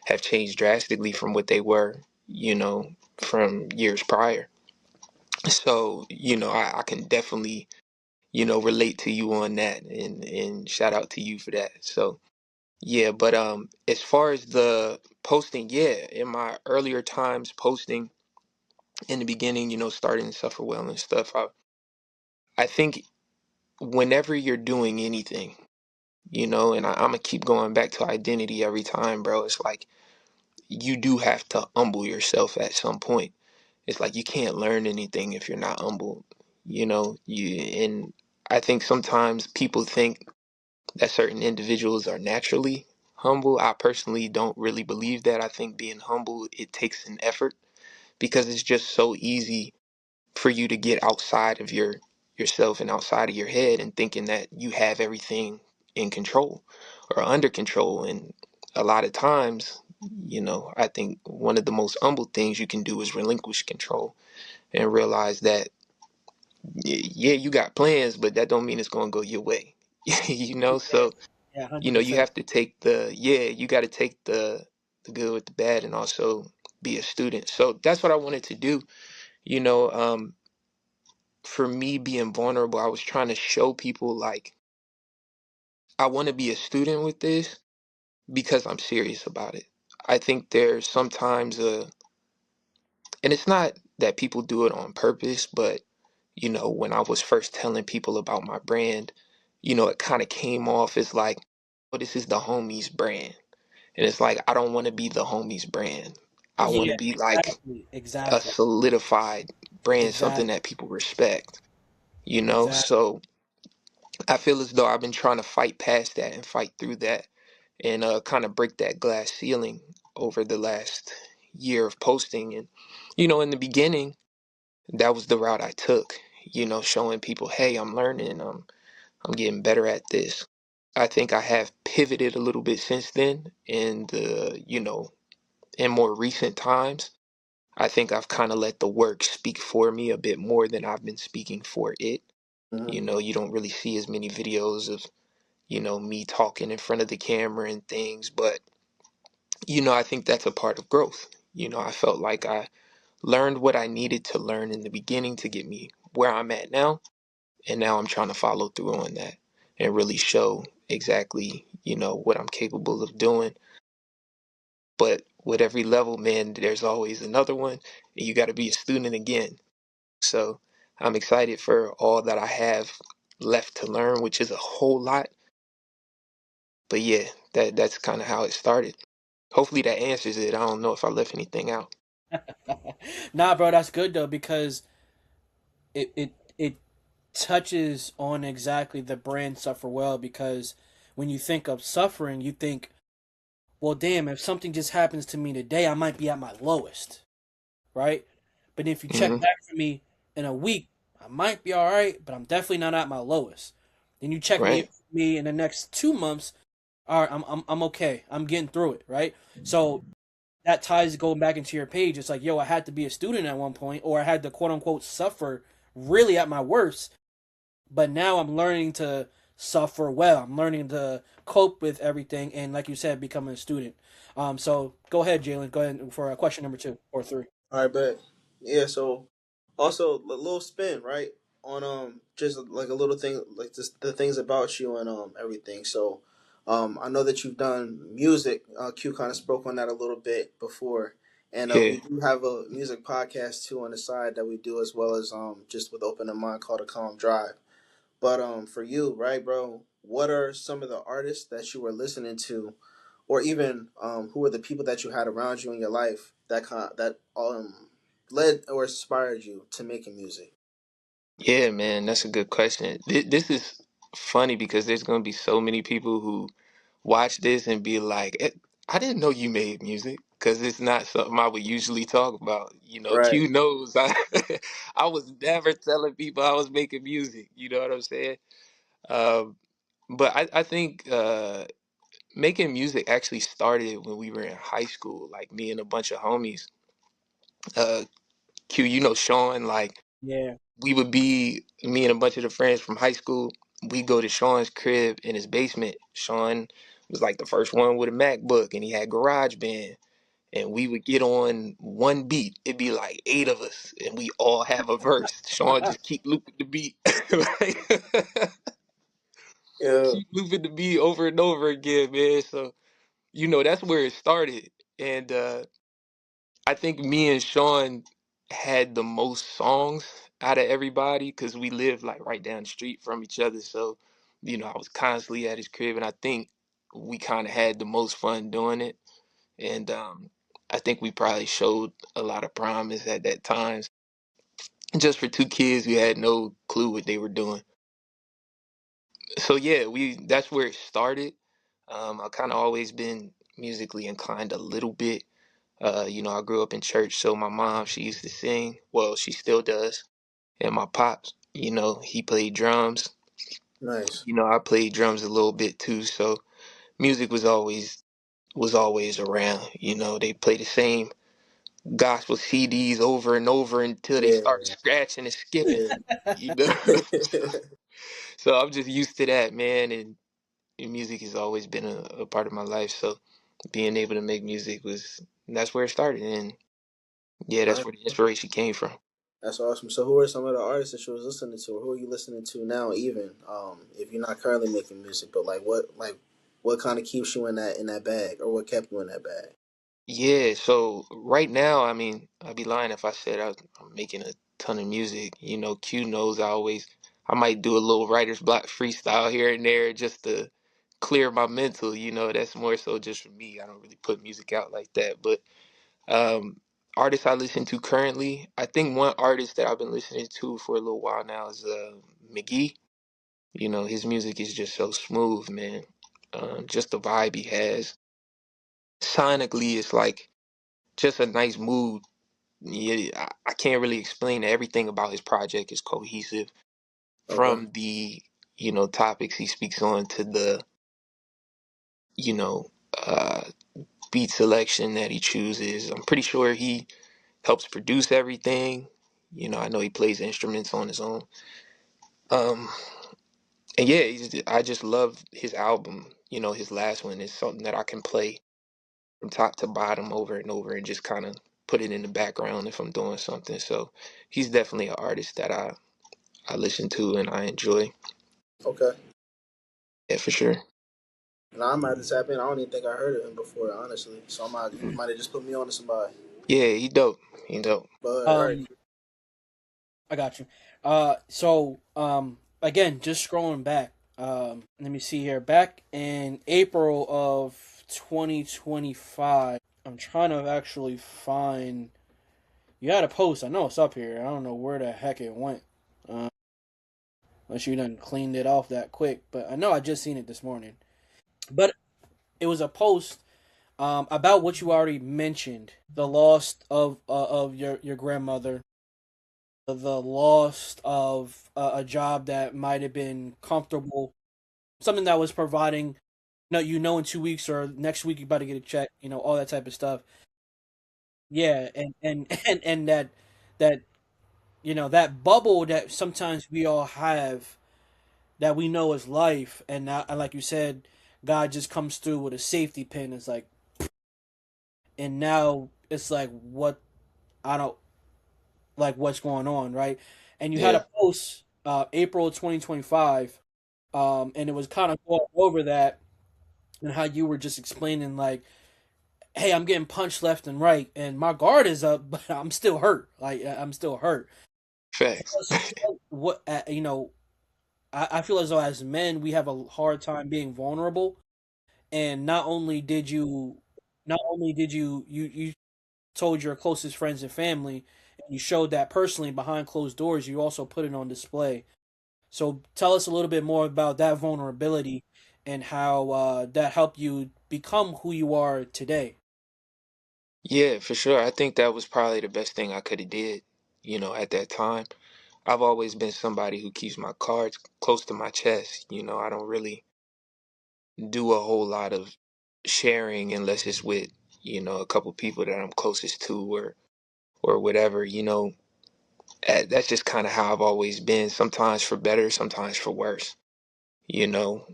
C: have changed drastically from what they were, from years prior. So, I can definitely, relate to you on that and shout out to you for that. So yeah, but as far as the posting, yeah, in my earlier times posting in the beginning, starting to suffer well and stuff, I think whenever you're doing anything, and I'm gonna keep going back to identity every time, bro. It's like you do have to humble yourself at some point. It's like you can't learn anything if you're not humble. And I think sometimes people think that certain individuals are naturally humble. I personally don't really believe that. I think being humble, it takes an effort because it's just so easy for you to get outside of yourself and outside of your head and thinking that you have everything in control or under control. And a lot of times, I think one of the most humble things you can do is relinquish control and realize that yeah, you got plans, but that don't mean it's going to go your way. So
B: Yeah,
C: you
B: hundred
C: know you
B: percent.
C: have to take you got to take the good with the bad and also be a student. So that's what I wanted to do. you know um for me being vulnerable, I was trying to show people like I want to be a student with this because I'm serious about it. I think there's sometimes and it's not that people do it on purpose, but when I was first telling people about my brand, it kind of came off as like, oh, this is the homies brand. And it's like, I don't want to be the homies brand. I want to
B: Yeah,
C: be like
B: exactly,
C: a
B: exactly,
C: solidified brand, something
B: exactly,
C: that people respect.
B: exactly.
C: So I feel as though I've been trying to fight past that and fight through that and kind of break that glass ceiling over the last year of posting. And, in the beginning, that was the route I took, showing people, hey, I'm learning, I'm getting better at this. I think I have pivoted a little bit since then in more recent times. I think I've kind of let the work speak for me a bit more than I've been speaking for it.
A: Hmm.
C: You don't really see as many videos of, me talking in front of the camera and things, but, I think that's a part of growth. I felt like I learned what I needed to learn in the beginning to get me where I'm at now. And now I'm trying to follow through on that and really show exactly, what I'm capable of doing. But with every level, man, there's always another one, and you got to be a student again. So I'm excited for all that I have left to learn, which is a whole lot. But yeah, that's kind of how it started. Hopefully that answers it. I don't know if I left anything out.
B: Nah, bro, that's good though because it touches on exactly the brand suffer well because when you think of suffering, you think, well, damn, if something just happens to me today, I might be at my lowest, right? But if you check
C: Hmm.
B: back for me in a week, I might be all right, but I'm definitely not at my lowest. Then you check
C: Right?
B: me in the next 2 months, all right, I'm okay. I'm getting through it, right? So that ties going back into your page. It's like, yo, I had to be a student at one point, or I had to quote unquote suffer really at my worst. But now I'm learning to suffer well. I'm learning to cope with everything, and like you said, becoming a student. So go ahead, Jalen. Go ahead for question number 2 or 3.
A: All right, bet. Yeah. So also a little spin, right? On just like a little thing, like just the things about you and everything. So I know that you've done music. Q kind of spoke on that a little bit before, and
C: Yeah.
A: we do have a music podcast too on the side that we do as well as just with open in mind called a calm drive. But for you, right, bro? What are some of the artists that you were listening to, or even who were the people that you had around you in your life that led or inspired you to making music?
C: Yeah, man, that's a good question. This is funny because there's going to be so many people who watch this and be like, I didn't know you made music because it's not something I would usually talk about.
A: Right.
C: Q knows I was never telling people I was making music. You know what I'm saying? Um, but I think making music actually started when we were in high school, like me and a bunch of homies. Uh, Q, Sean, like
B: Yeah.
C: we would be me and a bunch of the friends from high school. We go to Sean's crib in his basement. Sean was like the first one with a MacBook, and he had GarageBand. And we would get on one beat. It'd be like 8 of us, and we all have a verse. Sean just keep looping the beat, like,
A: Yeah.
C: keep looping the beat over and over again, man. So that's where it started. And I think me and Sean. had the most songs out of everybody because we lived like right down the street from each other. So, I was constantly at his crib, and I think we kind of had the most fun doing it. And I think we probably showed a lot of promise at that time. Just for two kids who had no clue what they were doing. So yeah, we that's where it started. I kind of always been musically inclined a little bit. I grew up in church, so my mom, she used to sing. Well, she still does. And my pops, he played drums.
A: Nice.
C: I played drums a little bit too, so music was always around. They play the same gospel CDs over and over until they start
A: Yeah.
C: scratching and skipping.
A: Yeah.
C: You know, so I'm just used to that, man. And music has always been a part of my life. So being able to make music that's where it started, and yeah, that's
A: Nice.
C: where the inspiration came from.
A: That's awesome. So, who are some of the artists that you was listening to, or who are you listening to now? Even if you're not currently making music, but what kind of keeps you in that bag, or what kept you in that bag?
C: Yeah, so right now, I mean, I'd be lying if I said I'm making a ton of music. Q knows I might do a little writer's block freestyle here and there just to clear my mental. That's more so just for me. I don't really put music out like that. But um, artists I listen to currently, I think one artist that I've been listening to for a little while now is McGee. His music is just so smooth, man. Just the vibe he has. Sonically, it's like just a nice mood. Yeah, I can't really explain everything about his project is cohesive
A: Okay.
C: from the topics he speaks on to the you know uh beat selection that he chooses. I'm pretty sure he helps produce everything. I know he plays instruments on his own. um and yeah, I just love his album. His last one is something that I can play from top to bottom over and over and just kind of put it in the background if I'm doing something. So he's definitely an artist that I listen to and I enjoy.
A: Okay.
C: Yeah, for sure.
A: And I might have to tap in. I don't even think I heard of him before, honestly. So you might have just put me on to somebody.
C: Yeah, he dope. He dope.
A: But all right.
B: Um, I got you. Again, just scrolling back. Let me see here. Back in April of 2025, I'm trying to actually find. You had a post. I know it's up here. I don't know where the heck it went. Uh, Unless you done cleaned it off that quick. But I know I just seen it this morning. But it was a post about what you already mentioned: the loss of your grandmother, the loss of a job that might have been comfortable, something that was providing, in 2 weeks or next week you're about to get a check, all that type of stuff. Yeah, and that that bubble that sometimes we all have that we know is life, and now, and like you said, God just comes through with a safety pin. It's like, and now it's like, what I don't like, what's going on, right? And you had
C: Yeah,
B: a post, April 2025, and it was kind of going over that and how you were just explaining, like, hey, I'm getting punched left and right, and my guard is up, but I'm still hurt. Like, I'm still hurt.
C: facts.
B: What I feel as though as men we have a hard time being vulnerable, and not only did you told your closest friends and family, and you showed that personally behind closed doors, you also put it on display. So tell us a little bit more about that vulnerability and how that helped you become who you are today.
C: Yeah, for sure. I think that was probably the best thing I could have did, at that time. I've always been somebody who keeps my cards close to my chest. I don't really do a whole lot of sharing unless it's with, a couple people that I'm closest to or whatever. That's just kind of how I've always been, sometimes for better, sometimes for worse, you know.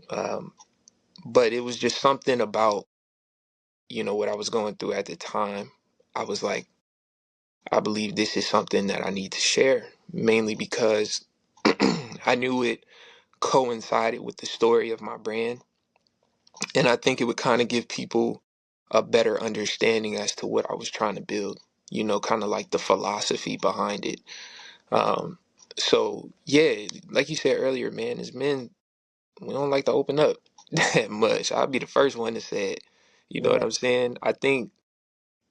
C: But it was just something about, what I was going through at the time. I was like, I believe this is something that I need to share, mainly because I knew it coincided with the story of my brand. And I think it would kind of give people a better understanding as to what I was trying to build. kind of like the philosophy behind it. Um, so yeah, like you said earlier, man, as men, we don't like to open up that much. I'll be the first one to say it. You know what
B: Yeah.
C: I'm saying? I think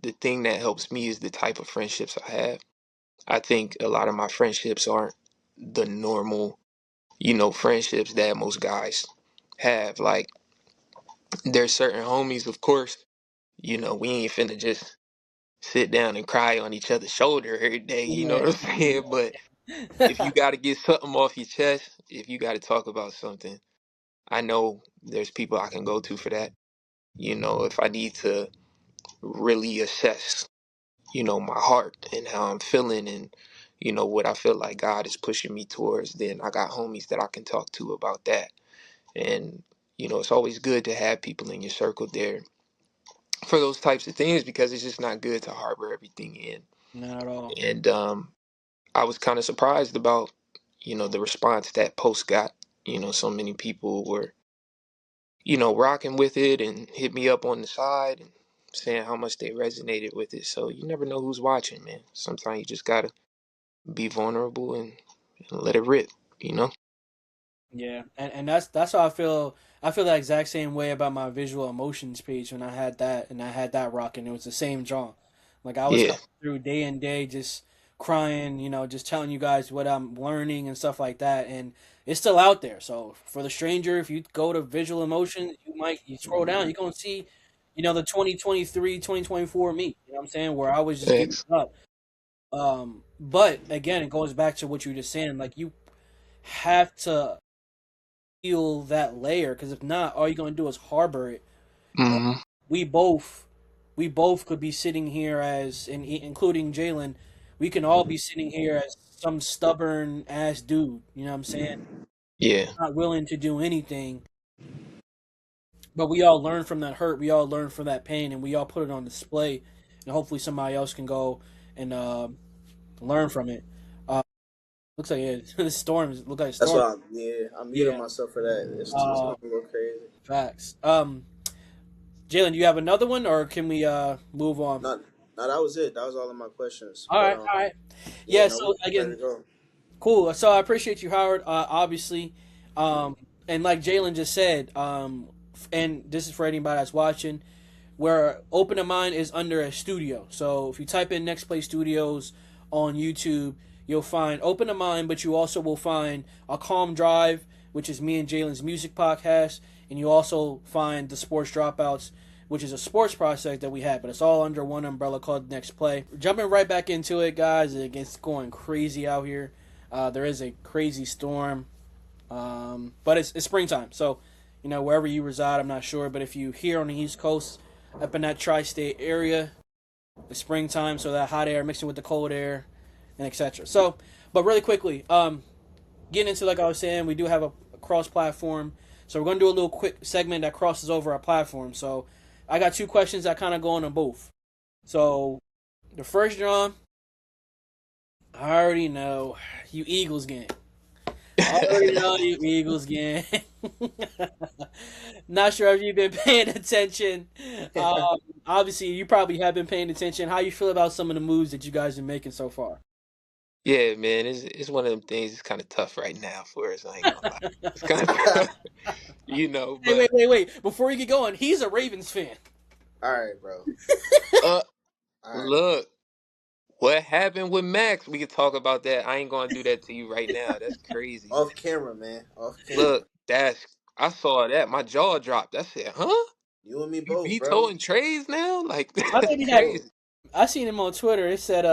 C: the thing that helps me is the type of friendships I have. I think a lot of my friendships aren't the normal, friendships that most guys have. Like, there's certain homies, of course, we ain't finna just sit down and cry on each other's shoulder every day, you know
B: Yeah.
C: what I'm saying? But if you got to get something off your chest, if you got to talk about something, I know there's people I can go to for that. If I need to really assess, my heart and how I'm feeling and, what I feel like God is pushing me towards, then I got homies that I can talk to about that. And, it's always good to have people in your circle there for those types of things because it's just not good to harbor everything in.
B: Not at all.
C: And I was kind of surprised about, the response that post got. So many people were, rocking with it and hit me up on the side and saying how much they resonated with it. So you never know who's watching, man. Sometimes you just gotta be vulnerable and let it rip, you know?
B: Yeah, and that's how I feel. I feel the exact same way about my visual emotions page when I had that and I had that rocking. It was the same draw. Like I was
C: Yeah,
B: coming through day and day, just crying, just telling you guys what I'm learning and stuff like that. And it's still out there. So for the stranger, if you go to visual emotions, you scroll down, you're gonna see, the 2023, 2024 me. You know what I'm saying? Where I was just giving
C: thanks.
B: up. But again, it goes back to what you were just saying. Like you have to feel that layer because if not, all you're gonna do is harbor it. Uh,
C: Hmm.
B: we both, we both could be sitting here as, and including Jalen, we can all be sitting here as some stubborn ass dude. You know what I'm saying?
C: Yeah,
B: Not willing to do anything, but we all learn from that hurt. We all learn from that pain, and we all put it on display, and hopefully somebody else can go and learn from it. Uh, looks like the storm. Look like a
A: That's
B: storm.
A: why I'm muting
B: Yeah.
A: myself for that. It's
B: Uh,
A: going to go crazy.
B: facts. Jalen, do you have another one, or can we move on?
A: Not, no, that was it. That was all of my questions.
B: All
A: But
B: right, all right.
A: yeah,
B: Yeah.
A: no,
B: So
A: we ready
B: again,
A: to go.
B: cool. So I appreciate you, Howard. Obviously, and like Jalen just said, and this is for anybody that's watching. Where Open a Mind is under a studio. So if you type in Next Play Studios on YouTube, you'll find Open a Mind, but you also will find a Calm Drive, which is me and Jalen's music podcast, and you also find the Sports Dropouts, which is a sports project that we have, but it's all under one umbrella called Next Play. Jumping right back into it, guys. It gets going crazy out here. There is a crazy storm, but it's springtime, so wherever you reside, I'm not sure, but if you here on the East Coast, up in that tri-state area, it's springtime, so that hot air mixing with the cold air, and etc. So, but really quickly, getting into like I was saying, we do have a cross-platform, so we're gonna do a little quick segment that crosses over our platform. So, I got two questions that kind of go on both. So, the first, John, I already know you Eagles gang. I already know you Eagles gang. Not sure if you've been paying attention. Um, Obviously, you probably have been paying attention. How you feel about some of the moves that you guys are making so far?
C: yeah, man. It's one of them things. It's kind of tough right now for us. I ain't gonna lie. It's kind of tough,
B: Hey,
C: But
B: wait, wait, wait! Before you get going, he's a Ravens fan.
A: All right, bro.
C: uh,
A: All right.
C: look, what happened with Max? We could talk about that. I ain't gonna do that to you right now. That's crazy.
A: Off camera, man. Off camera.
C: Look, I saw that. My jaw dropped. I said, huh?
A: You and me
C: You
A: both, bro.
C: vetoing trades now? Like,
B: I
C: that's
B: think he had.
A: Bro,
C: crazy.
B: I seen him on Twitter. It said,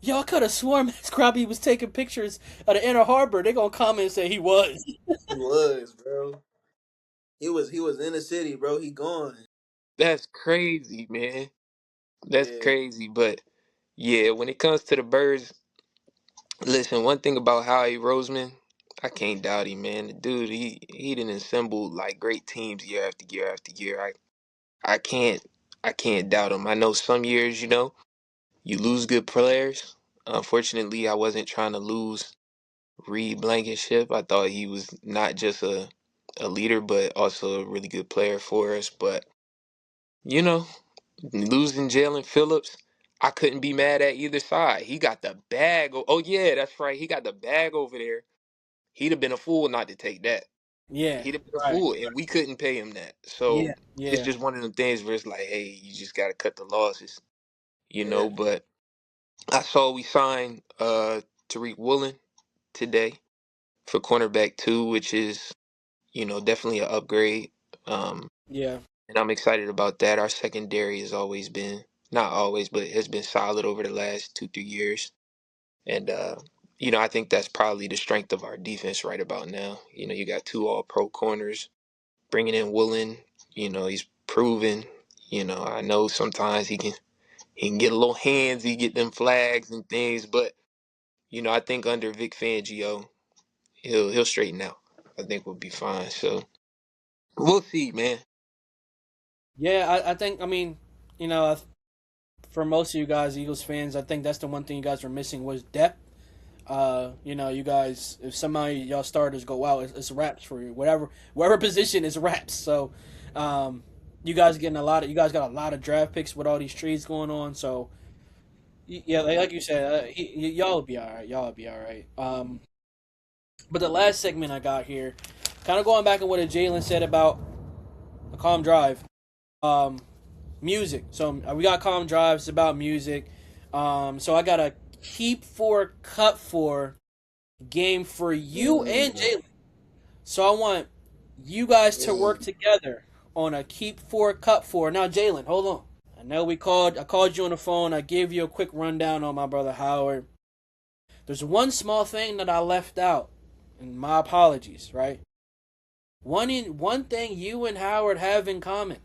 B: y'all could have sworn Max Crosby was taking pictures of the Inner Harbor. They gonna comment and say he was."
A: he was, bro. He was in the city, bro. He gone.
C: That's crazy, man. That's
A: Yeah.
C: crazy. But yeah, when it comes to the birds, listen, one thing about Howie Roseman, I can't doubt him, man. The dude, he done assembled like great teams year after year after year. I can't I can't doubt him. I know some years, you lose good players. Unfortunately, I wasn't trying to lose Reed Blankenship. I thought he was not just a leader, but also a really good player for us. But you know, losing Jalen Phillips, I couldn't be mad at either side. He got the bag. Oh yeah, that's right. He got the bag over there. He'd have been a fool not to take that.
B: Yeah,
C: He'd have been a
B: right.
C: fool, and we couldn't pay him that.
B: Yeah,
C: So it's
B: yeah,
C: just one of them things where it's like, hey, you just got to cut the losses, you
A: Yeah.
C: know. But I saw we signed Tariq Woolen today for cornerback two, which is, you know, definitely an upgrade. Um,
B: yeah,
C: and I'm excited about that. Our secondary has always been, not always, but has been solid over the last 2-3 years. And you know, I think that's probably the strength of our defense right about now. You know, you got two all pro corners, bringing in Woolen, you know, he's proven, you know, I know sometimes he can get a little handsy, get them flags and things, but you know, I think under Vic Fangio, he'll straighten out. I think we'll be fine. So we'll see, man.
B: yeah. I think. I mean, you know, for most of you guys, Eagles fans, I think that's the one thing you guys were missing was depth. You know, you guys, if somehow y'all starters go out, it's wraps for you. Whatever position is wraps. So, um, you guys getting a lot of, you guys got a lot of draft picks with all these trades going on. So, yeah, like you said, y'all will be all right. Y'all will be all right. But the last segment I got here, kind of going back on what Jalen said about a calm drive. Um, music. So we got calm drives about music. So I got a keep for cut for game for you and
A: Mm,
B: Jalen. So I want you guys to work
A: mm.
B: together on a keep for cut for. Now Jalen, hold on. I know I called you on the phone. I gave you a quick rundown on my brother Howard. There's one small thing that I left out, and my apologies, right? One thing you and Howard have in common.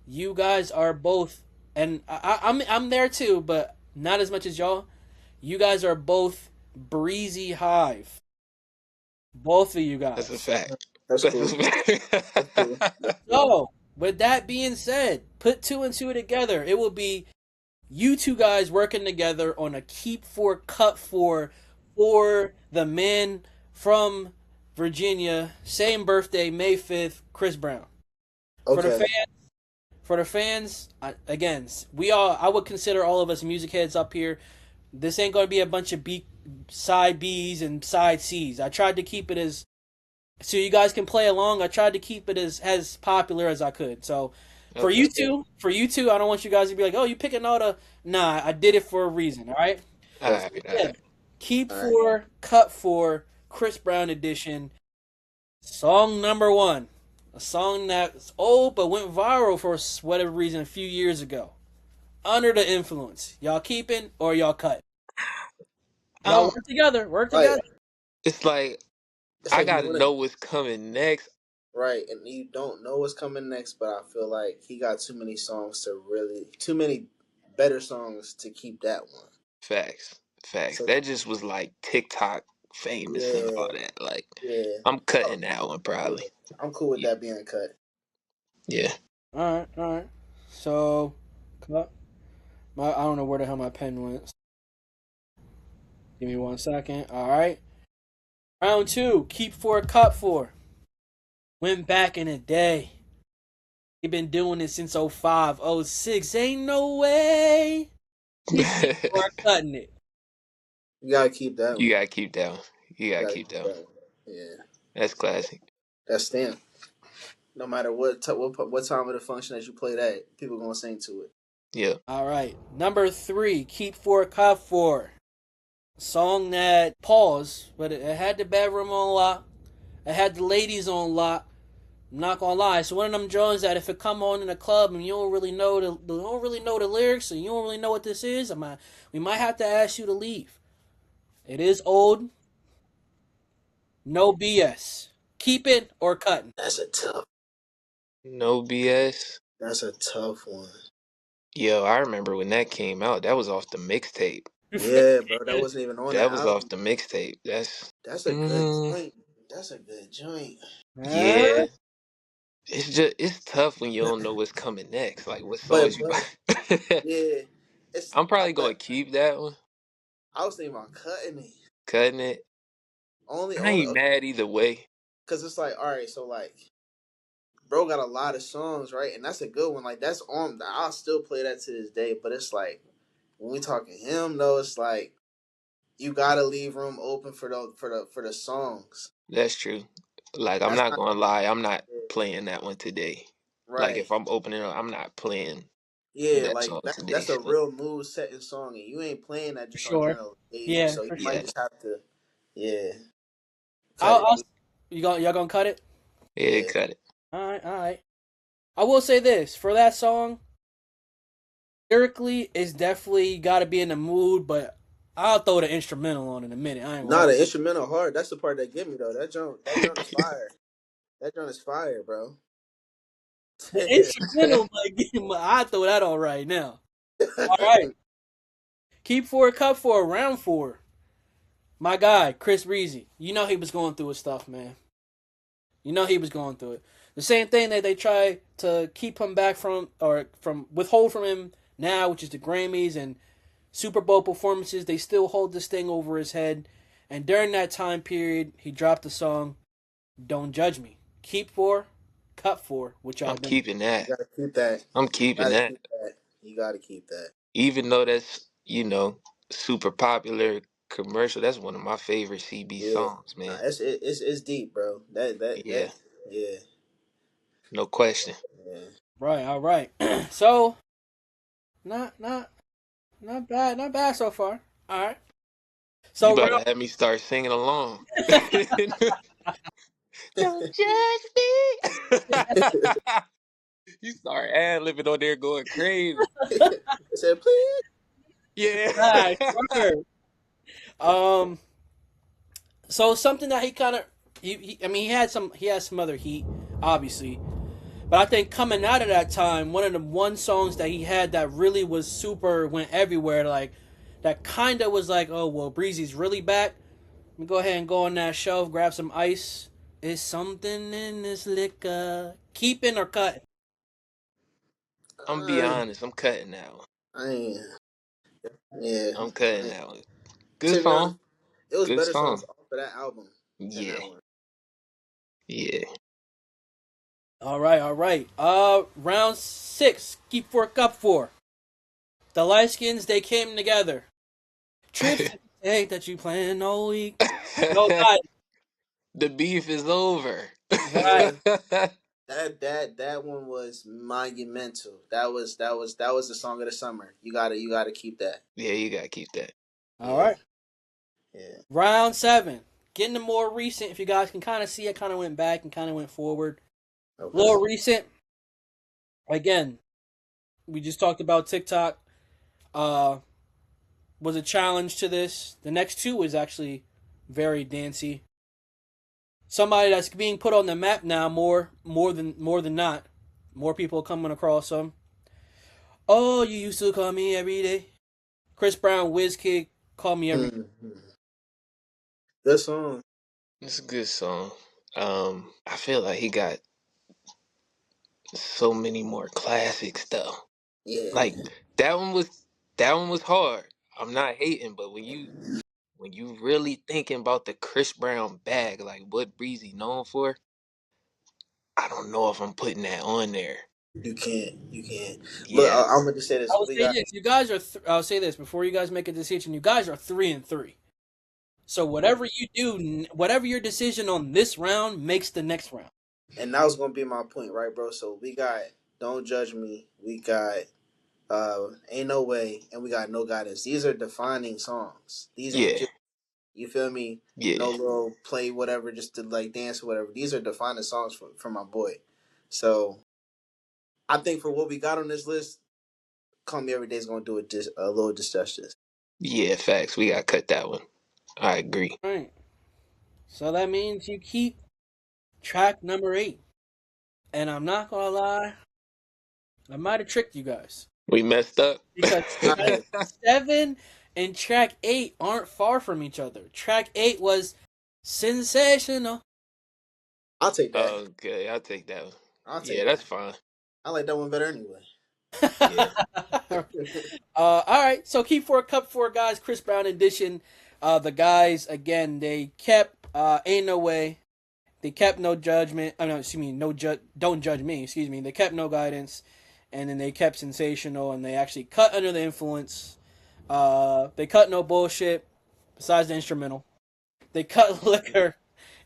B: You guys are both, and I'm there too, but not as much as y'all. You guys are both breezy hive. Both of you
C: That's a
B: guys.
C: fact.
A: That's
C: That's a
A: cool. That's cool.
C: fact.
A: That's cool.
B: So, with that being said, put two and two together. It will be you two guys working together on a keep for cut for the man from Virginia, same birthday, May 5th, Chris Brown. For the
A: Okay.
B: fans, again, I would consider all of us music heads up here. This ain't gonna be a bunch of side B's and side C's. I tried to keep it as so you guys can play along. I tried to keep it as popular as I could. So
C: Okay.
B: for you two, I don't want you guys to be like, oh, you picking all the. Nah, I did it for a reason. All right.
C: All
A: That's
C: right. All
B: Yeah.
C: right.
B: Keep
A: all right.
B: for cut for Chris Brown edition. Song number one, a song that's old but went viral for whatever reason a few years ago. Under the influence, y'all keeping or y'all cut? Y'all
C: Um,
B: work together. Work
A: Like
B: together.
C: it's like
A: it's
C: I
A: like you
C: gotta
A: want to
C: know what's coming next.
A: right, and you don't know what's coming next. But I feel like he got too many songs to really too many better songs to keep that one.
C: Facts. Facts.
A: So
C: That just was like TikTok famous and all
A: yeah,
C: that. Like
A: yeah,
C: I'm
A: oh,
C: cutting that one
A: yeah.
C: probably.
A: I'm cool with
C: Yeah.
A: that being cut.
C: Yeah.
B: All right. All right. So, cut. I don't know where the hell my pen went. Give me 1 second. All right. Round two. Keep for cut for. Went back in the day. He been doing it since '05, '06. Ain't no way. Keeping it or cutting it.
A: You gotta keep that
C: You
A: one.
C: gotta keep that one. You
A: You
C: gotta
A: gotta
C: keep
A: keep
C: that one.
A: that one. Yeah,
C: That's classic.
A: that's stamp. No matter what time of the function that you play that, people gonna sing to it.
C: Yeah.
B: All right. Number three. Keep for cut for. Song that paused, but it had the bedroom on lock. It had the ladies on lock. I'm not gonna lie. So one of them Jones that if it come on in a club and you don't really know the lyrics and you don't really know what this is, we might have to ask you to leave. It is old. No BS. Keep it or cutting.
A: That's a tough.
C: No BS.
A: That's a tough one.
C: Yo, I remember when that came out. That was off the mixtape.
A: Yeah, bro, that wasn't even on the
C: That was off
A: album.
C: the mixtape. That's
A: That's a good
C: mm,
A: joint. That's a good joint.
C: yeah. It's tough when you don't know what's coming next. Like what songs you
A: But yeah, it's
C: I'm probably
A: but
C: gonna keep that one.
A: I was thinking about cutting it.
C: Cutting it. I
A: Only
C: ain't mad either way.
A: because it's like all right, so like bro got a lot of songs, right? And that's a good one. Like that's on. I'll still play that to this day. But it's like when we talking him though, it's like you gotta leave room open for the songs.
C: That's true. Like I'm
A: That's
C: not
A: not
C: gonna lie, I'm not playing that one today. Like
A: right.
C: if I'm opening up, I'm not playing
A: Yeah,
C: that
A: like
C: song today.
A: that's a
C: So
A: real mood setting song, and you ain't playing that
B: For
A: just on
B: sure.
A: general occasion.
B: Yeah,
A: So you
B: for
A: might
B: sure.
C: yeah,
A: just have to, yeah, cut
B: I'll,
A: it.
B: I'll y'all gonna cut it?
C: yeah,
A: Yeah,
C: cut it.
B: All right, all right. I will say this for that song. Lyrically, it's definitely got to be in the mood, but I'll throw the instrumental on in a minute. I ain't gonna
A: not
B: lie.
A: an instrumental hard. That's the part that get me though. That joint is fire. That joint is fire, bro.
B: The instrumental might get my. I throw that on right now. All right, keep four cup for round four. My guy, Chris Breezy. You know he was going through his stuff, man. You know he was going through it. The same thing that they try to keep him back from, or from withhold from him now, which is the Grammys and Super Bowl performances. They still hold this thing over his head. And during that time period, he dropped the song "Don't Judge Me." Keep four, cut four, which
C: I'm
B: I've been.
C: keeping
A: You
C: that.
A: gotta keep that.
C: I'm
A: You
C: keeping
A: gotta
C: that.
A: keep that. You gotta keep that.
C: Even though that's, super popular commercial, that's one of my favorite CB
A: Yeah,
C: songs,
A: nah,
C: man.
A: it's deep, bro.
C: Yeah,
A: Yeah,
C: no question.
A: yeah.
B: Right, all right. So not not bad, not bad so far. All right.
C: You
B: So
C: about to have me start singing along. Don't judge me. You start ad-libbing on there going crazy.
A: I said, please.
C: Yeah.
B: right, sure. Um, so something that he kind of, I mean, he had some other heat, obviously, but I think coming out of that time, one of the one songs that he had that really was super went everywhere, like that kind of was like, oh well, Breezy's really back. Let me go ahead and go on that shelf, grab some ice. Is something in this liquor? Keeping or cutting?
C: I'm gonna be
A: Uh,
C: honest, I'm cutting that one.
A: I ain't, yeah.
C: I'm cutting
A: I ain't,
C: that one. Good
A: to be honest,
C: song.
A: it was
C: Good
A: better songs
C: song.
A: off of that album than
C: Yeah.
A: that one.
C: Yeah.
B: All right, all right. Round six. Keep four, cup four. The lightskins they came together. Trips to take that you plan all week. No God.
C: The beef is over.
B: Right.
A: Yeah, that one was monumental. That was the song of the summer. You gotta keep that.
C: Yeah, you gotta keep that.
B: All
A: Yeah,
B: right.
A: yeah.
B: Round seven. Getting the more recent. If you guys can kind of see, I kind of went back and kind of went forward. A
A: Okay.
B: little recent. Again, we just talked about TikTok. Uh, was a challenge to this. The next two was actually very dancey. Somebody that's being put on the map now more than not. More people coming across them. Oh, you used to call me every day. Chris Brown, Kid, call me every.
A: Mm-hmm. Good song.
C: It's a good song. I feel like he got so many more classics though. Like
A: Yeah.
C: that one was that one was hard. I'm not hating, but when you really thinking about the Chris Brown bag, like what Breezy known for, I don't know if I'm putting that on there.
A: You can't. You can't. Look,
C: Yeah,
A: I'm gonna just say
B: I
A: this.
B: will
A: We
B: say
A: got.
B: this: you guys are. I'll say this before you guys make a decision. You guys are 3-3. So whatever you do, whatever your decision on this round makes the next round.
A: And that was gonna be my point, right, bro? So we got "Don't Judge Me," we got "Ain't No Way," and we got "No Guidance." These are defining songs. These ain't
C: yeah,
A: just, you feel me?
C: yeah,
A: No little play whatever just to like dance or whatever. These are defining songs for my boy. So I think for what we got on this list, "Call Me Every Day" is gonna do it just a little disjustice.
C: yeah. Facts. We gotta cut that one. I agree.
B: All right. So that means you keep track number 8. And I'm not gonna lie, I might have tricked you guys
C: We messed up.
B: because
A: All
B: track
A: right,
B: 7 and track 8 aren't far from each other. Track 8 was sensational.
A: I'll take that.
C: Okay, I'll take that one.
A: I'll
C: Yeah,
A: take
C: that's
A: that.
C: fine.
A: I like that one better anyway.
C: Yeah,
B: All right, so keep for a cup for guys. Chris Brown edition. The guys again. They kept ain't no way. They kept no judgment. I know. Excuse me. No Don't judge me. Excuse me. They kept no guidance, and then they kept sensational, and they actually cut under the influence. They cut no bullshit besides the instrumental. They cut liquor,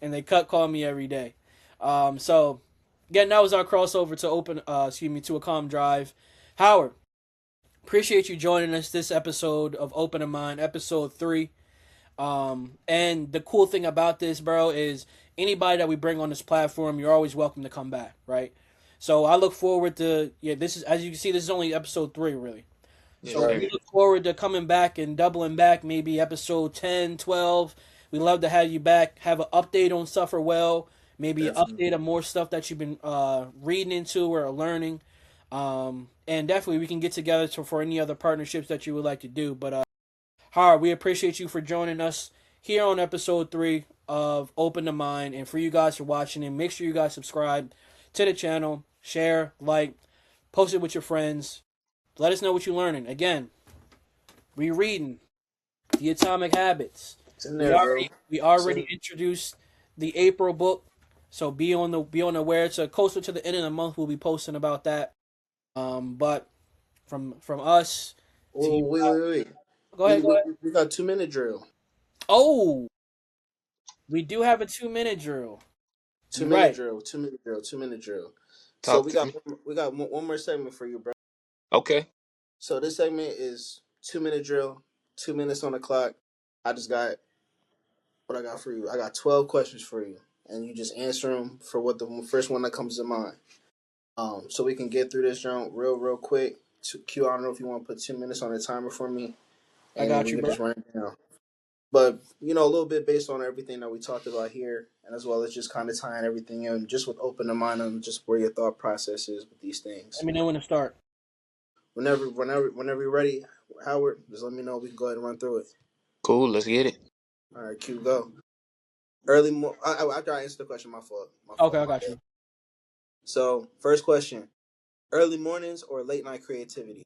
B: and they cut call me every day. So again, that was our crossover to open. Excuse me, to a calm drive. Howard, appreciate you joining us this episode of Open a Mind, episode 3. And the cool thing about this, bro, is anybody that we bring on this platform, you're always welcome to come back, right? So I look forward to This is, as you can see, this is only episode 3, really.
C: Yes,
B: So
A: Right.
B: we
C: sir.
B: look forward to coming back and doubling back, maybe episode 10, 12. We love to have you back. Have an update on Suffer Well. Maybe an
A: Definitely.
B: update on more stuff that you've been reading into or learning. And definitely we can get together for any other partnerships that you would like to do. But Howard, we appreciate you for joining us here on episode 3 of Open the Mind. And for you guys for watching it, make sure you guys subscribe to the channel, share, like, post it with your friends. Let us know what you're learning. Again, we reading the Atomic Habits.
A: It's in
B: We
A: there, bro.
B: already introduced the April book, so be on the aware. So closer to the end of the month, we'll be posting about that. But from us to
A: Oh,
B: you,
A: wait.
B: go ahead, go ahead.
A: We got 2 minute drill.
B: Oh, we do have a 2 minute drill.
A: Two
B: You're
A: minute
B: right.
A: drill. 2 minute drill. 2 minute drill. So
C: Talk
A: we
C: to
A: got
C: me.
A: one more segment for you, bro.
C: Okay.
A: So this segment is 2 minute drill. 2 minutes on the clock. I just got what I got for you. I got 12 questions for you, and you just answer them for what the first one that comes to mind. So we can get through this jump real quick. Q, I don't know if you want to put 2 minutes on the timer for me,
B: I
A: and then
B: got
A: we
B: you,
A: can
B: bro.
A: just run it down. But a little bit based on everything that we talked about here, and as well as just kind of tying everything in, just with open the mind on just where your thought process is with these
B: Let
A: things.
B: me know when to start.
A: Whenever you're ready, Howard, just let me know. We can go ahead and run through it.
C: Cool. Let's get it.
A: All right, Q, go. After I answer the question, my fault.
B: Okay, I
A: My
B: got
A: bad.
B: you.
A: So, first question: early mornings or late night creativity?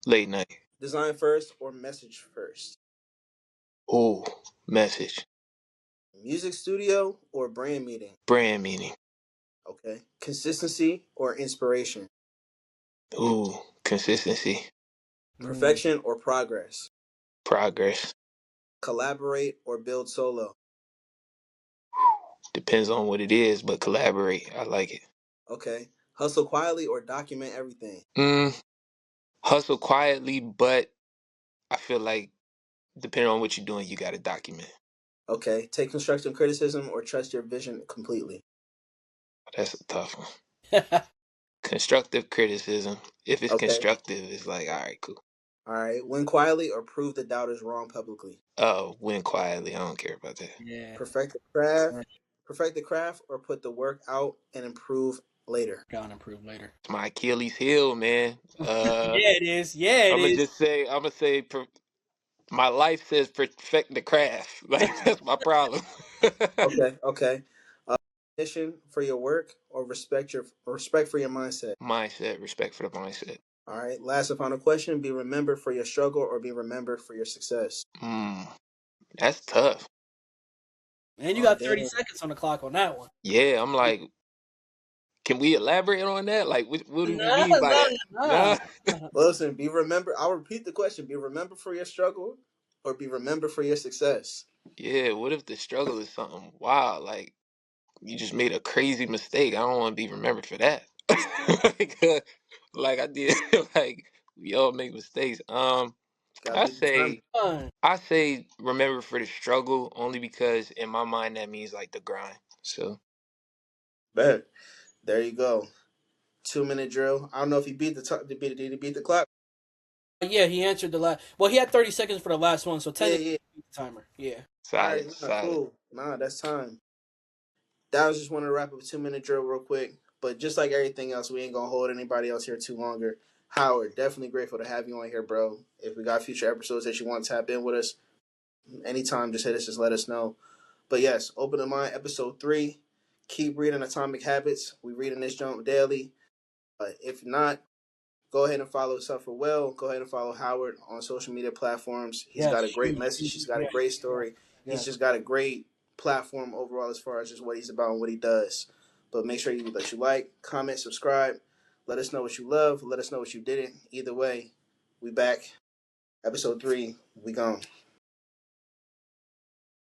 C: Late night.
A: Design first or message first?
C: Ooh, message.
A: Music studio or brand meeting?
C: Brand meaning.
A: Okay. Consistency or inspiration?
C: Ooh, consistency.
B: Mm.
A: Perfection or progress?
C: Progress.
A: Collaborate or build solo?
C: Depends on what it is, but collaborate. I like it.
A: Okay. Hustle quietly or document everything?
C: Mm, hustle quietly, but I feel like depending on what you're doing, you got to document.
A: Okay. Take constructive criticism or trust your vision completely?
C: That's a tough one. Constructive criticism. If it's
A: Okay.
C: constructive, it's like, all right, cool.
A: All right. Win quietly or prove the doubters wrong publicly?
C: Win quietly. I don't care about that.
B: Yeah.
A: Perfect the craft.
B: Right.
A: Perfect the craft or put the work out and improve later?
B: Got to improve later.
C: It's my Achilles heel, man.
B: Yeah, it is. Yeah, it is.
C: I'm gonna say, my life says perfect the craft. Like that's my problem.
A: Okay. Mission for your work or respect for your mindset?
C: Mindset, respect for the mindset.
A: All right. Last and final question: be remembered for your struggle or be remembered for your success?
C: Mm, that's tough.
B: And you
A: Oh
B: got 30
A: damn.
B: seconds on the clock on that one.
C: Yeah, I'm like, can we elaborate on that? Like, what do you
B: Nah,
C: mean by
B: nah,
C: that?
B: nah.
C: Nah.
A: Well, listen, be remembered. I'll repeat the question: be remembered for your struggle or be remembered for your success?
C: Yeah, what if the struggle is something wild? Like, you just made a crazy mistake. I don't want to be remembered for that. like, like I did, like we all make mistakes.
A: Gotta
C: I
A: be determined.
C: say, I say, remember for the struggle only because in my mind that means like the grind. So
A: Bet. There you go. 2 minute drill. I don't know if he beat the did he beat the clock?
B: Yeah, he answered the last. Well, he had 30 seconds for the last one, so
A: Yeah,
B: technically
A: yeah.
B: he beat the timer. Yeah.
A: All right,
C: solid,
A: nah,
C: solid.
A: cool. Nah, that's time. That was just want to wrap up a 2 minute drill real quick. But just like everything else, we ain't gonna hold anybody else here too longer. Howard, definitely grateful to have you on here, bro. If we got future episodes that you want to tap in with us, anytime, just hit us, just let us know. But yes, Open the Mind, episode 3. Keep reading Atomic Habits. We reading this jump daily. If not, go ahead and follow Suffer Well. Go ahead and follow Howard on social media platforms. He's
B: Yes.
A: got a great
B: Huge,
A: message.
B: huge,
A: He's got a
B: yes.
A: great
B: Yes.
A: story. He's
B: Yes.
A: just got a great platform overall as far as just what he's about and what he does. But make sure you like, comment, subscribe. Let us know what you love. Let us know what you didn't. Either way, we back. Episode 3, we gone.